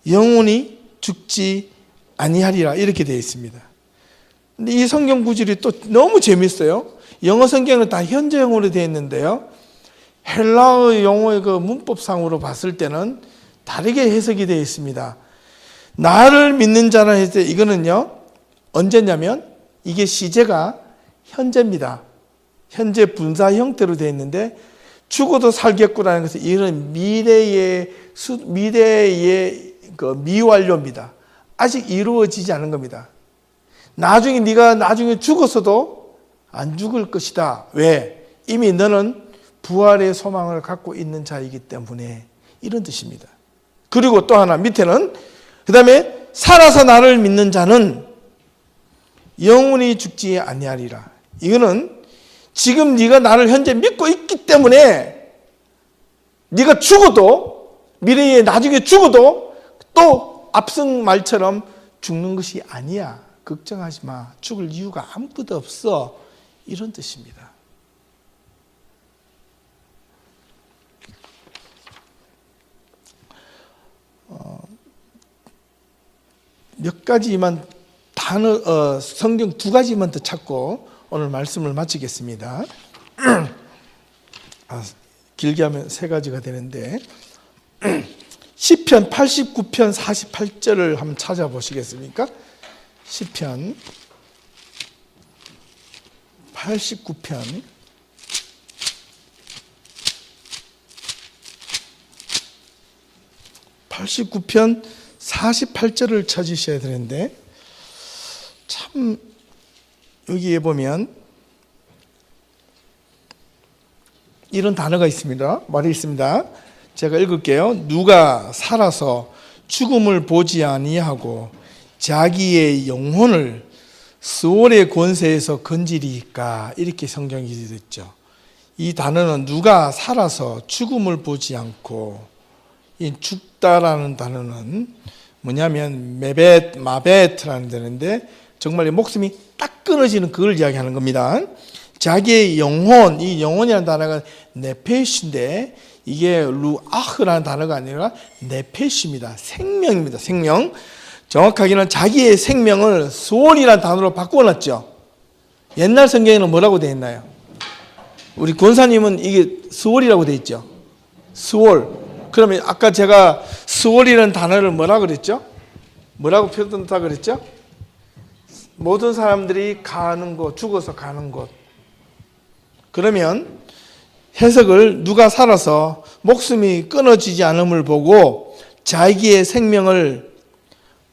영원히 죽지 아니하리라, 이렇게 되어 있습니다. 근데 이 성경 구절이 또 너무 재밌어요. 영어 성경은 다 현재형으로 되어 있는데요, 헬라어 영어의 그 문법상으로 봤을 때는 다르게 해석이 되어 있습니다. 나를 믿는 자는 했을 때 이거는요, 언제냐면 이게 시제가 현재입니다. 현재 분사 형태로 되어 있는데, 죽어도 살겠구라는 것은 이런 미래의 그 미완료입니다. 아직 이루어지지 않은 겁니다. 네가 나중에 죽었어도 안 죽을 것이다. 왜? 이미 너는 부활의 소망을 갖고 있는 자이기 때문에, 이런 뜻입니다. 그리고 또 하나 밑에는, 그 다음에 살아서 나를 믿는 자는 영원히 죽지 아니하리라. 이거는 지금 네가 나를 현재 믿고 있기 때문에 네가 죽어도, 미래에 나중에 죽어도 또 앞선 말처럼 죽는 것이 아니야. 걱정하지 마. 죽을 이유가 아무것도 없어. 이런 뜻입니다. 몇 가지만 성경 두 가지만 더 찾고 오늘 말씀을 마치겠습니다. 길게 하면 세 가지가 되는데 시편 89편 48절을 한번 찾아보시겠습니까? 시편 89편 48절을 찾으셔야 되는데 참 여기에 보면 이런 단어가 있습니다. 말이 있습니다. 제가 읽을게요. 누가 살아서 죽음을 보지 아니하고 자기의 영혼을 스올의 권세에서 건지리까, 이렇게 성경이 되었죠. 이 단어는 누가 살아서 죽음을 보지 않고, 이 죽다라는 단어는 뭐냐면 마베트라는 단어인데 정말 목숨이 딱 끊어지는 그걸 이야기하는 겁니다. 자기의 영혼, 이 영혼이라는 단어가 네페시인데 이게 루아흐라는 단어가 아니라 네페시입니다. 생명입니다. 생명. 정확하게는 자기의 생명을 스올이라는 단어로 바꿔놨죠. 옛날 성경에는 뭐라고 되어 있나요? 우리 권사님은 이게 스올이라고 되어 있죠. 스올. 그러면 아까 제가 스올이라는 단어를 뭐라고 그랬죠? 뭐라고 표현한다 그랬죠? 모든 사람들이 가는 곳, 죽어서 가는 곳. 그러면 해석을 누가 살아서 목숨이 끊어지지 않음을 보고 자기의 생명을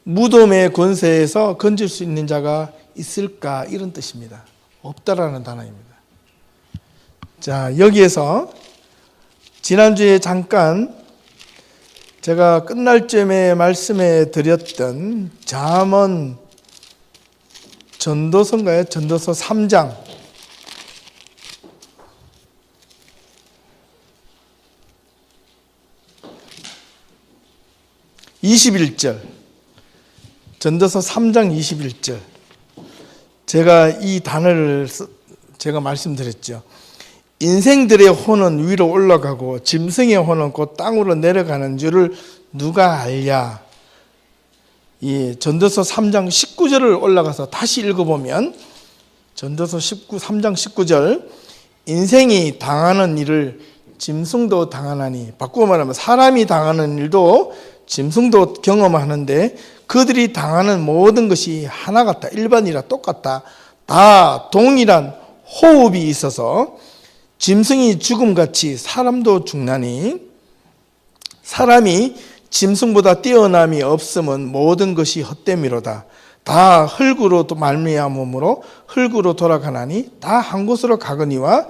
무덤의 권세에서 건질 수 있는 자가 있을까, 이런 뜻입니다. 없다라는 단어입니다. 자, 여기에서 지난주에 잠깐 제가 끝날 쯤에 말씀해 드렸던 잠언 전도서인가요? 전도서 3장 21절, 전도서 3장 21절. 제가 이 단어를 제가 말씀드렸죠. 인생들의 혼은 위로 올라가고 짐승의 혼은 곧 땅으로 내려가는 줄을 누가 알랴. 이 전도서 3장 19절을 올라가서 다시 읽어보면 전도서 3장 19절, 인생이 당하는 일을 짐승도 당하나니, 바꾸어 말하면 사람이 당하는 일도 짐승도 경험하는데 그들이 당하는 모든 것이 하나 같다, 일반이라 똑같다, 다 동일한 호흡이 있어서 짐승이 죽음같이 사람도 죽나니, 사람이 짐승보다 뛰어남이 없음은 모든 것이 헛됨이로다. 다 흙으로 말미암음으로 흙으로 돌아가나니 다 한 곳으로 가거니와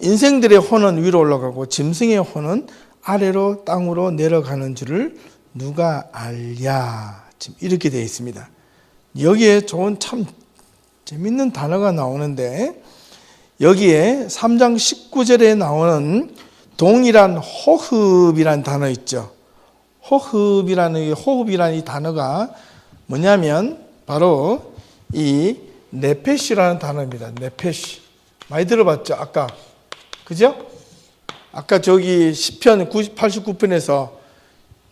인생들의 혼은 위로 올라가고 짐승의 혼은 아래로 땅으로 내려가는 줄을 누가 알랴. 지금 이렇게 되어 있습니다. 여기에 좋은 참 재밌는 단어가 나오는데, 여기에 3장 19절에 나오는 동일한 호흡이라는 단어 있죠. 호흡이라는 이 단어가 뭐냐면 바로 이 네페시라는 단어입니다. 네페시. 많이 들어봤죠? 아까. 그죠? 아까 저기 시편 89편에서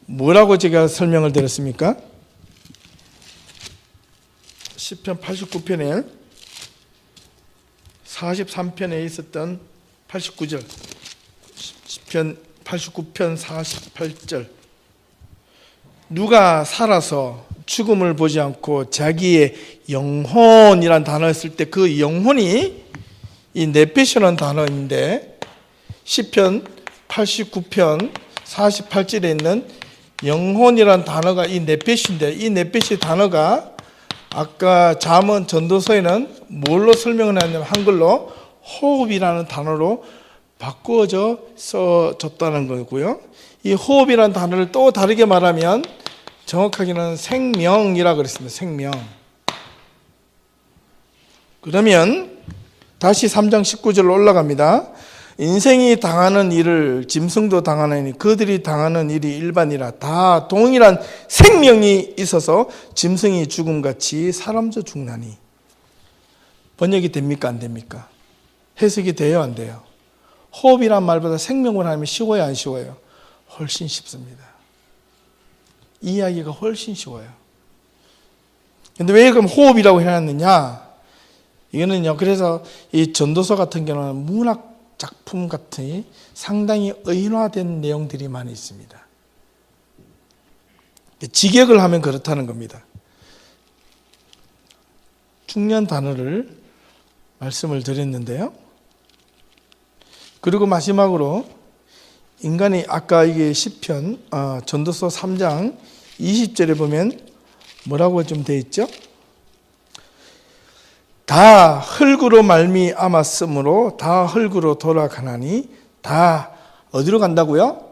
뭐라고 제가 설명을 드렸습니까? 시편 89편에 43편에 있었던 89절, 시편 89편 48절. 누가 살아서 죽음을 보지 않고 자기의 영혼이란 단어를 쓸 때 그 영혼이 이 네페시라는 단어인데, 시편 89편 48절에 있는 영혼이란 단어가 이 네페시인데, 이 네페시 단어가 아까 잠언 전도서에는 뭘로 설명을 하냐면 한글로 호흡이라는 단어로 바꾸어져 써졌다는 거고요. 이 호흡이라는 단어를 또 다르게 말하면 정확하게는 생명이라고 그랬습니다. 생명. 그러면 다시 3장 19절로 올라갑니다. 인생이 당하는 일을 짐승도 당하나니 그들이 당하는 일이 일반이라. 다 동일한 생명이 있어서 짐승이 죽음같이 사람도 죽나니. 번역이 됩니까? 안 됩니까? 해석이 돼요? 안 돼요? 호흡이란 말보다 생명을 하면 쉬워요? 안 쉬워요? 훨씬 쉽습니다. 이야기가 훨씬 쉬워요. 근데 왜 그럼 호흡이라고 해놨느냐? 이거는요, 그래서 이 전도서 같은 경우는 문학 작품 같은 상당히 의인화된 내용들이 많이 있습니다. 직역을 하면 그렇다는 겁니다. 중요한 단어를 말씀을 드렸는데요. 그리고 마지막으로 인간이 아까 이게 시편 전도서 3장 20절에 보면 뭐라고 좀 돼 있죠? 다 흙으로 말미암았으므로 다 흙으로 돌아가나니 다 어디로 간다고요?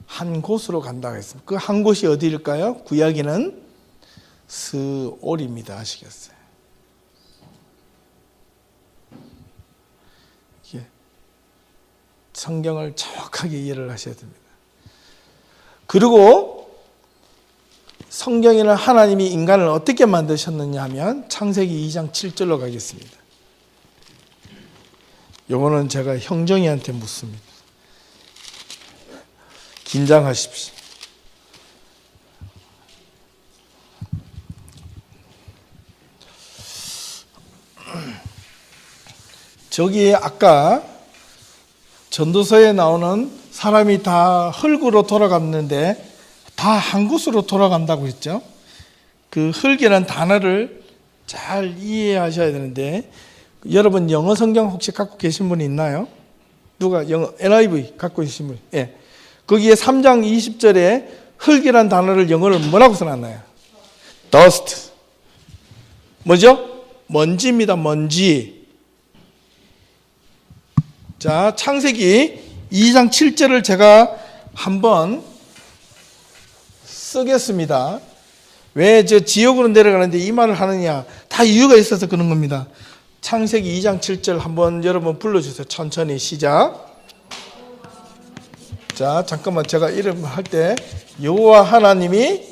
한 곳으로 간다고 했습니다. 그 한 곳이 어디일까요? 구약에는 스올입니다. 아시겠어요? 성경을 정확하게 이해를 하셔야 됩니다. 그리고 성경에는 하나님이 인간을 어떻게 만드셨느냐 하면 창세기 2장 7절로 가겠습니다. 요거는 제가 형정이한테 묻습니다. 긴장하십시오. 저기에 아까 전도서에 나오는 사람이 다 흙으로 돌아갔는데 다 한 곳으로 돌아간다고 했죠. 그 흙이라는 단어를 잘 이해하셔야 되는데 여러분 영어 성경 혹시 갖고 계신 분이 있나요? 누가 영어 NIV 갖고 계신 분? 예. 거기에 3장 20절에 흙이라는 단어를 영어를 뭐라고 써놨나요? dust. 뭐죠? 먼지입니다. 먼지. 자, 창세기 2장 7절을 제가 한번 쓰겠습니다. 왜 저 지옥으로 내려가는데 이 말을 하느냐? 다 이유가 있어서 그런 겁니다. 창세기 2장 7절 한번 여러분 불러주세요. 천천히 시작. 자, 잠깐만 제가 이름 할 때 여호와 하나님이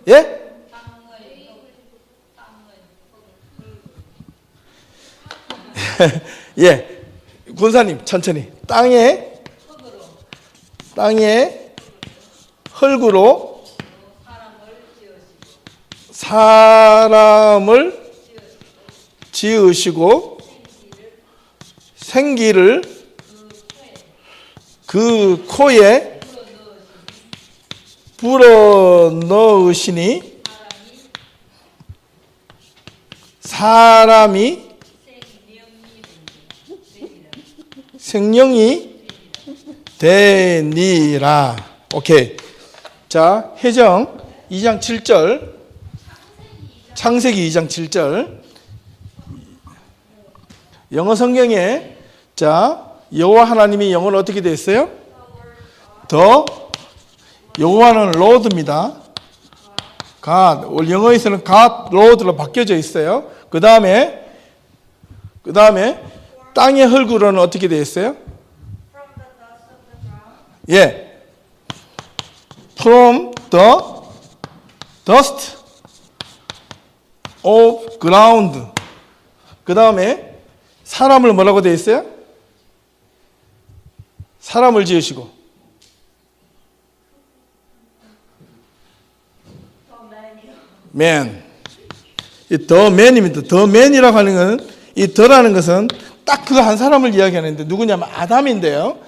예? 예. 군사님 천천히 땅에 흙으로 사람을 지으시고 생기를 그 코에 불어넣으시니 사람이 생명이 되니라. 오케이. 자, 해정 2장 7절. 창세기 2장 7절. 영어 성경에 자, 여호와 하나님이 영어로 어떻게 되어 있어요? 더 여호와는 Lord입니다. God. 영어에서는 God, Lord로 바뀌어져 있어요. 그 다음에 땅의 흙으로는 어떻게 되어 있어요? 예. From the dust of ground. 그 다음에 사람을 뭐라고 되어 있어요? 사람을 지으시고 man. 이 the man입니다. the man이라고 하는 것은 이 the라는 것은 딱 그 한 사람을 이야기하는데 누구냐면 아담인데요.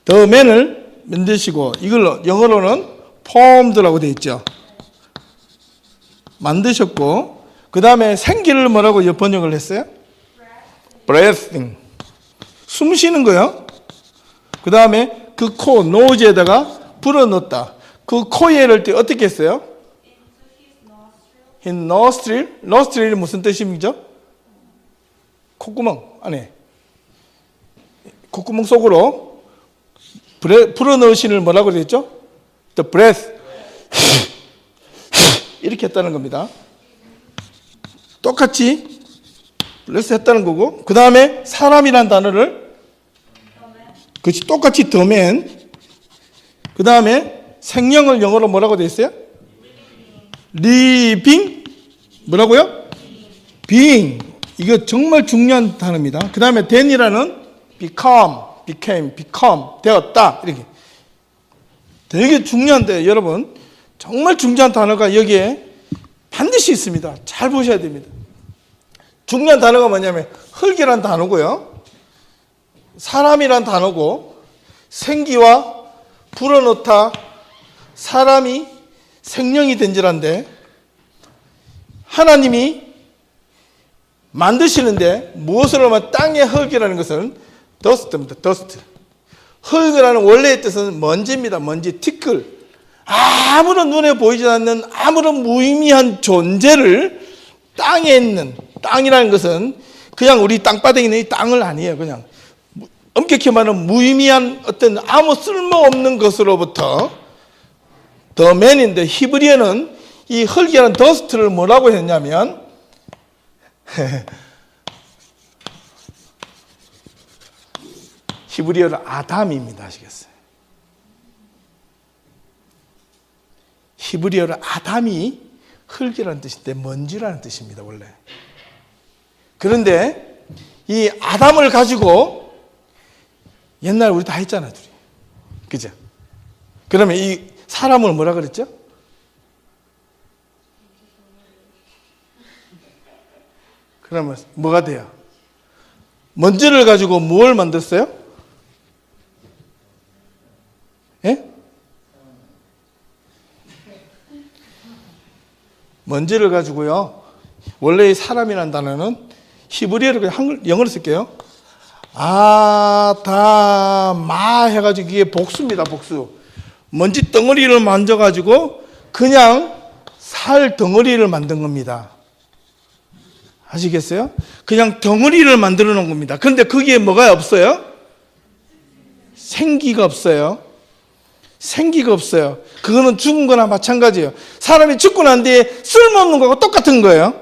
the man을 만드시고 이걸 영어로는 formed라고 되어 있죠. 만드셨고 그 다음에 생기를 뭐라고 번역을 했어요? breathing. 숨 쉬는 거요. 그 다음에 그 코, 노즈에다가 불어넣었다. 그 코에 이럴 때 어떻게 했어요? His nostril. nostril이 무슨 뜻입니까? 콧구멍 안에. 콧구멍 속으로 불어넣으시는 뭐라고 그랬죠? The breath. 이렇게 했다는 겁니다. 똑같이 breath 했다는 거고 그 다음에 사람이란 단어를 그렇지 똑같이 the man 그 다음에 생명을 영어로 뭐라고 되어 있어요? living 뭐라고요? being. 이거 정말 중요한 단어입니다. 그 다음에 then이라는 became 되었다. 이렇게 되게 중요한데 여러분 정말 중요한 단어가 여기에 반드시 있습니다. 잘 보셔야 됩니다. 중요한 단어가 뭐냐면 흙이란 단어고요. 사람이란 단어고 생기와 불어넣다 사람이 생명이 된지란데 하나님이 만드시는데 무엇을 하면 땅의 흙이라는 것은 더스트입니다. 더스트. 흙이라는 원래의 뜻은 먼지입니다. 먼지, 티끌. 아무런 눈에 보이지 않는 아무런 무의미한 존재를 땅에 있는, 땅이라는 것은 그냥 우리 땅바닥에 있는 이 땅을 아니에요. 그냥 엄격히 말하면 무의미한 어떤 아무 쓸모없는 것으로부터 더 맨인데 히브리어는 이 흙이라는 더스트를 뭐라고 했냐면 히브리어로 아담입니다. 아시겠어요? 히브리어로 아담이 흙이라는 뜻인데 먼지라는 뜻입니다. 원래. 그런데 이 아담을 가지고 옛날 우리 다 했잖아. 둘이. 그죠? 그러면 이 사람을 뭐라 그랬죠? 그러면 뭐가 돼요? 먼지를 가지고 뭘 만들었어요? 예? 먼지를 가지고요. 원래 이 사람이라는 단어는 히브리어로 그냥 영어로 쓸게요. 아다마 해가지고 이게 복수입니다. 복수. 먼지 덩어리를 만져가지고 그냥 살 덩어리를 만든 겁니다. 아시겠어요? 그냥 덩어리를 만들어 놓은 겁니다. 그런데 거기에 뭐가 없어요? 생기가 없어요. 생기가 없어요. 그거는 죽은 거나 마찬가지예요. 사람이 죽고 난 뒤에 쓸모없는 거하고 똑같은 거예요.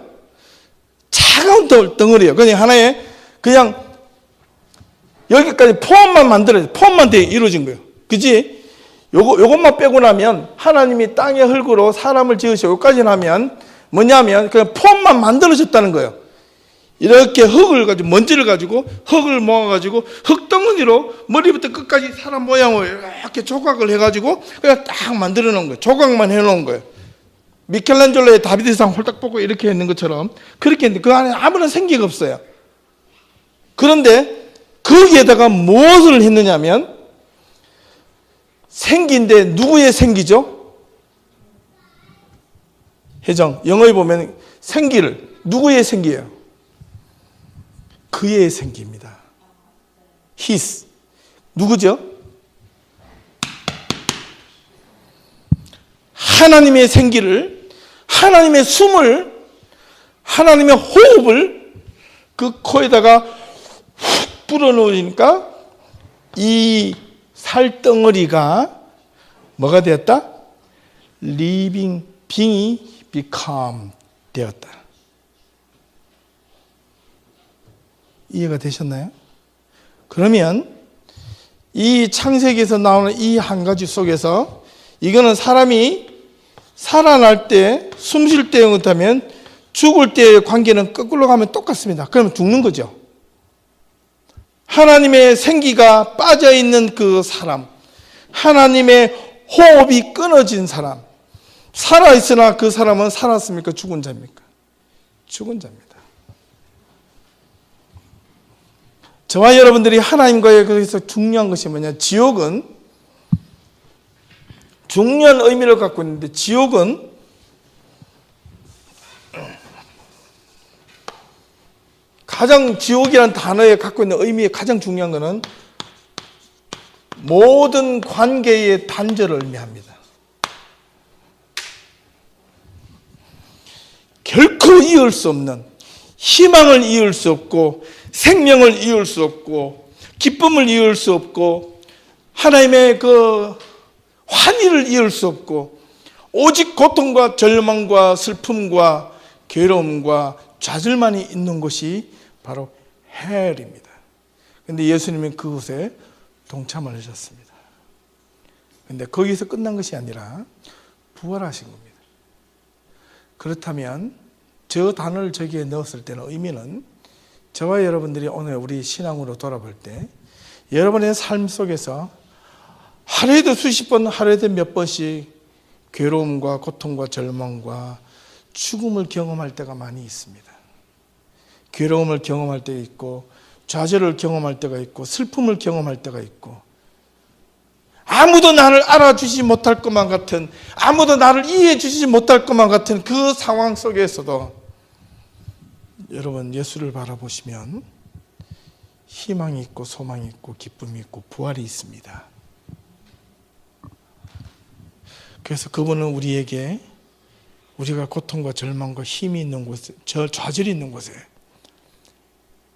차가운 덩어리예요. 그냥 하나의 그냥 여기까지 폼만 만들어요. 폼만 돼 이루어진 거예요. 그지? 요것만 빼고 나면 하나님이 땅의 흙으로 사람을 지으시고 여기까지 하면 뭐냐면 그냥 폼만 만들어졌다는 거예요. 이렇게 흙을 가지고 먼지를 가지고 흙을 모아가지고 흙덩어리로 머리부터 끝까지 사람 모양으로 이렇게 조각을 해가지고 그냥 딱 만들어 놓은 거예요. 조각만 해놓은 거예요. 미켈란젤로의 다비드상 홀딱 뽑고 이렇게 했는 것처럼 그렇게 했는데 그 안에 아무런 생기가 없어요. 그런데 거기에다가 무엇을 했느냐면 생기인데 누구의 생기죠? 혜정, 영어에 보면 생기를 누구의 생기예요? 그의 생기입니다. His. 누구죠? 하나님의 생기를, 하나님의 숨을, 하나님의 호흡을 그 코에다가 훅 불어넣으니까 이 살덩어리가 뭐가 되었다? Living being이 become 되었다. 이해가 되셨나요? 그러면 이 창세기에서 나오는 이 한 가지 속에서 이거는 사람이 살아날 때, 숨 쉴 때 못하면 죽을 때의 관계는 거꾸로 가면 똑같습니다. 그러면 죽는 거죠. 하나님의 생기가 빠져있는 그 사람, 하나님의 호흡이 끊어진 사람, 살아있으나 그 사람은 살았습니까? 죽은 자입니까? 죽은 자입니다. 저와 여러분들이 하나님과의 거기서 중요한 것이 뭐냐? 지옥은 중요한 의미를 갖고 있는데 지옥은 가장 지옥이라는 단어에 갖고 있는 의미의 가장 중요한 것은 모든 관계의 단절을 의미합니다. 결코 이을 수 없는 희망을 이을 수 없고 생명을 이을 수 없고 기쁨을 이을 수 없고 하나님의 그 환희를 이을 수 없고 오직 고통과 절망과 슬픔과 괴로움과 좌절만이 있는 곳이 바로 헬입니다. 그런데 예수님은 그곳에 동참을 하셨습니다. 그런데 거기서 끝난 것이 아니라 부활하신 겁니다. 그렇다면 저 단어를 저기에 넣었을 때는 의미는 저와 여러분들이 오늘 우리 신앙으로 돌아볼 때 여러분의 삶 속에서 하루에도 수십 번, 하루에도 몇 번씩 괴로움과 고통과 절망과 죽음을 경험할 때가 많이 있습니다. 괴로움을 경험할 때 있고 좌절을 경험할 때가 있고 슬픔을 경험할 때가 있고 아무도 나를 알아주지 못할 것만 같은, 아무도 나를 이해해 주지 못할 것만 같은 그 상황 속에서도 여러분 예수를 바라보시면 희망이 있고 소망이 있고 기쁨이 있고 부활이 있습니다. 그래서 그분은 우리에게 우리가 고통과 절망과 힘이 있는 곳에, 좌절이 있는 곳에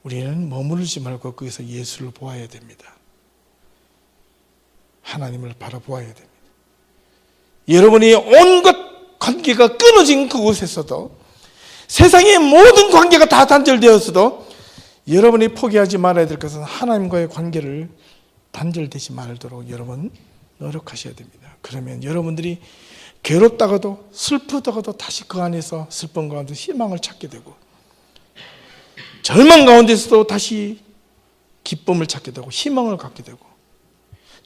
우리는 머무르지 말고 거기서 예수를 보아야 됩니다. 하나님을 바라보아야 됩니다. 여러분이 온갖 관계가 끊어진 그곳에서도, 세상의 모든 관계가 다 단절되었어도 여러분이 포기하지 말아야 될 것은 하나님과의 관계를 단절되지 말도록 여러분 노력하셔야 됩니다. 그러면 여러분들이 괴롭다가도 슬프다가도 다시 그 안에서 슬픔 가운데 희망을 찾게 되고, 절망 가운데서도 다시 기쁨을 찾게 되고 희망을 갖게 되고,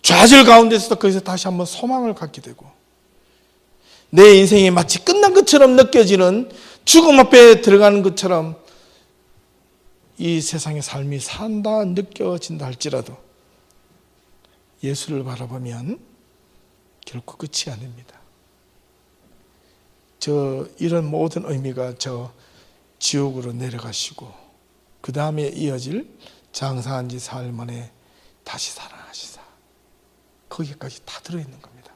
좌절 가운데서도 거기서 다시 한번 소망을 갖게 되고, 내 인생이 마치 끝난 것처럼 느껴지는, 죽음 앞에 들어가는 것처럼 이 세상의 삶이 산다 느껴진다 할지라도 예수를 바라보면 결코 끝이 아닙니다. 이런 모든 의미가 지옥으로 내려가시고 그 다음에 이어질 장사한 지 사흘 만에 다시 살아나시사, 거기까지 다 들어있는 겁니다.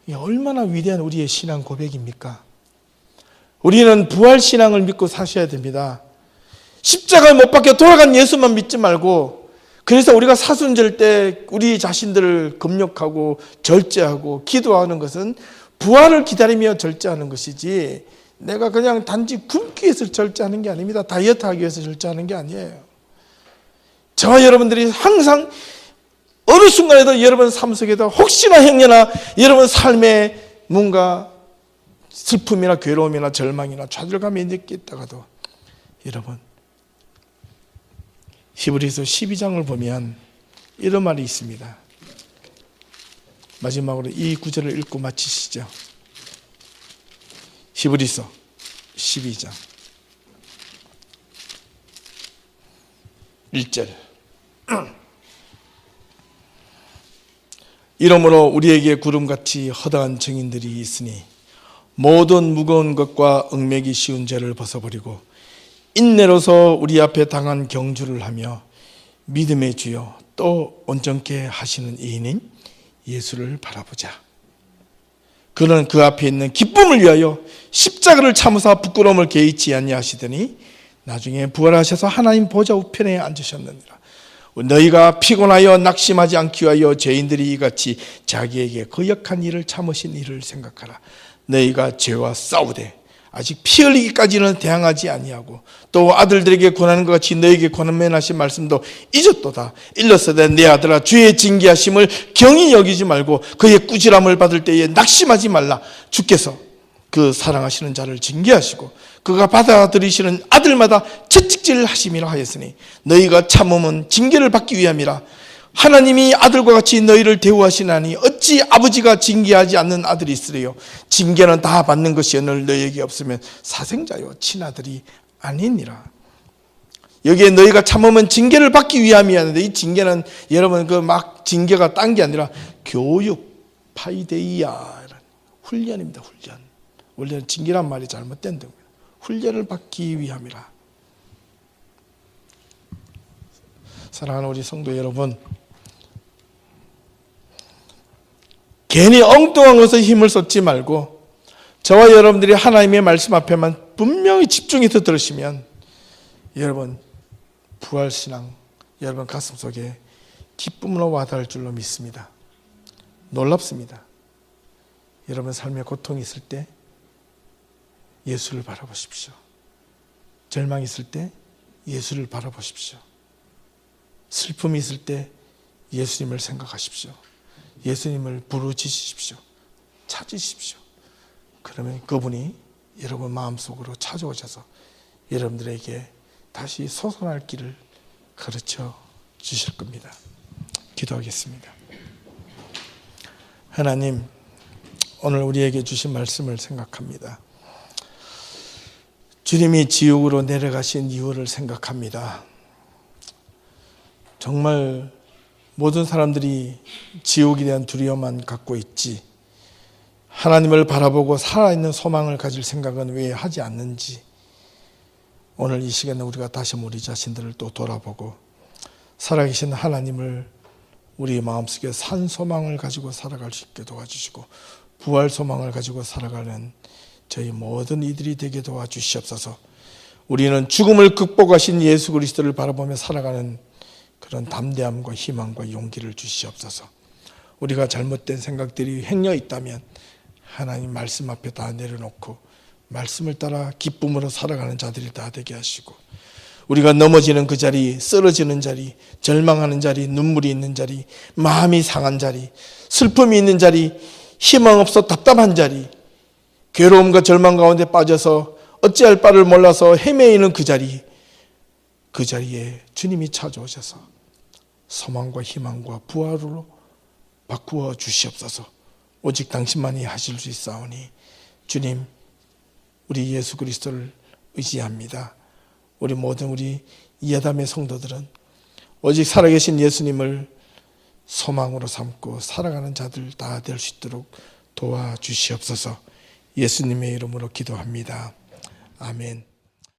이게 얼마나 위대한 우리의 신앙 고백입니까? 우리는 부활신앙을 믿고 사셔야 됩니다. 십자가에 못 박혀 돌아간 예수만 믿지 말고, 그래서 우리가 사순절 때 우리 자신들을 금욕하고 절제하고 기도하는 것은 부활을 기다리며 절제하는 것이지, 내가 그냥 단지 굶기 위해서 절제하는 게 아닙니다. 다이어트하기 위해서 절제하는 게 아니에요. 저와 여러분들이 항상 어느 순간에도 여러분 삶 속에도 혹시나 행여나 여러분 삶에 뭔가 슬픔이나 괴로움이나 절망이나 좌절감이 느꼈다가도 여러분 히브리서 12장을 보면 이런 말이 있습니다. 마지막으로 이 구절을 읽고 마치시죠. 히브리서 12장 1절 이러므로 우리에게 구름같이 허다한 증인들이 있으니 모든 무거운 것과 얽매기 쉬운 죄를 벗어버리고 인내로서 우리 앞에 당한 경주를 하며 믿음의 주여 또 온전케 하시는 이인인 예수를 바라보자. 그는 그 앞에 있는 기쁨을 위하여 십자가를 참으사 부끄러움을 개의치 아니하시더니 나중에 부활하셔서 하나님 보좌 우편에 앉으셨느니라. 너희가 피곤하여 낙심하지 않기 위하여 죄인들이 이같이 자기에게 거역한 일을 참으신 일을 생각하라. 너희가 죄와 싸우되 아직 피 흘리기까지는 대항하지 아니하고 또 아들들에게 권하는 것 같이 너희에게 권면하신 말씀도 잊었도다. 일러서되 내 아들아 주의 징계하심을 경히 여기지 말고 그의 꾸지람을 받을 때에 낙심하지 말라. 주께서 그 사랑하시는 자를 징계하시고 그가 받아들이시는 아들마다 채찍질 하심이라 하였으니 너희가 참음은 징계를 받기 위함이라. 하나님이 아들과 같이 너희를 대우하시나니 어찌 아버지가 징계하지 않는 아들이 있으리요. 징계는 다 받는 것이오늘 너희에게 없으면 사생자요 친아들이 아니니라. 여기에 너희가 참으면 징계를 받기 위함이었는데 이 징계는 여러분 그 막 징계가 딴 게 아니라 교육, 파이데이아 훈련입니다. 훈련. 원래는 징계란 말이 잘못된 겁니다. 훈련을 받기 위함이라. 사랑하는 우리 성도 여러분, 괜히 엉뚱한 것에 힘을 쏟지 말고 저와 여러분들이 하나님의 말씀 앞에만 분명히 집중해서 들으시면 여러분 부활신앙 여러분 가슴속에 기쁨으로 와닿을 줄로 믿습니다. 놀랍습니다. 여러분 삶에 고통이 있을 때 예수를 바라보십시오. 절망이 있을 때 예수를 바라보십시오. 슬픔이 있을 때 예수님을 생각하십시오. 예수님을 부르짖으십시오. 찾으십시오. 그러면 그분이 여러분 마음속으로 찾아오셔서 여러분들에게 다시 솟아날 길을 가르쳐 주실 겁니다. 기도하겠습니다. 하나님, 오늘 우리에게 주신 말씀을 생각합니다. 주님이 지옥으로 내려가신 이유를 생각합니다. 정말 모든 사람들이 지옥에 대한 두려움만 갖고 있지 하나님을 바라보고 살아있는 소망을 가질 생각은 왜 하지 않는지 오늘 이 시간에 우리가 다시 우리 자신들을 또 돌아보고 살아계신 하나님을 우리 마음속에 산 소망을 가지고 살아갈 수 있게 도와주시고 부활 소망을 가지고 살아가는 저희 모든 이들이 되게 도와주시옵소서. 우리는 죽음을 극복하신 예수 그리스도를 바라보며 살아가는 그런 담대함과 희망과 용기를 주시옵소서. 우리가 잘못된 생각들이 행여 있다면 하나님 말씀 앞에 다 내려놓고 말씀을 따라 기쁨으로 살아가는 자들이 다 되게 하시고 우리가 넘어지는 그 자리, 쓰러지는 자리, 절망하는 자리, 눈물이 있는 자리, 마음이 상한 자리, 슬픔이 있는 자리, 희망 없어 답답한 자리, 괴로움과 절망 가운데 빠져서 어찌할 바를 몰라서 헤매이는 그 자리에 주님이 찾아오셔서 소망과 희망과 부활로 바꾸어 주시옵소서. 오직 당신만이 하실 수 있사오니 주님, 우리 예수 그리스도를 의지합니다. 우리 모든 우리 이아담의 성도들은 오직 살아계신 예수님을 소망으로 삼고 살아가는 자들 다 될 수 있도록 도와주시옵소서. 예수님의 이름으로 기도합니다. 아멘.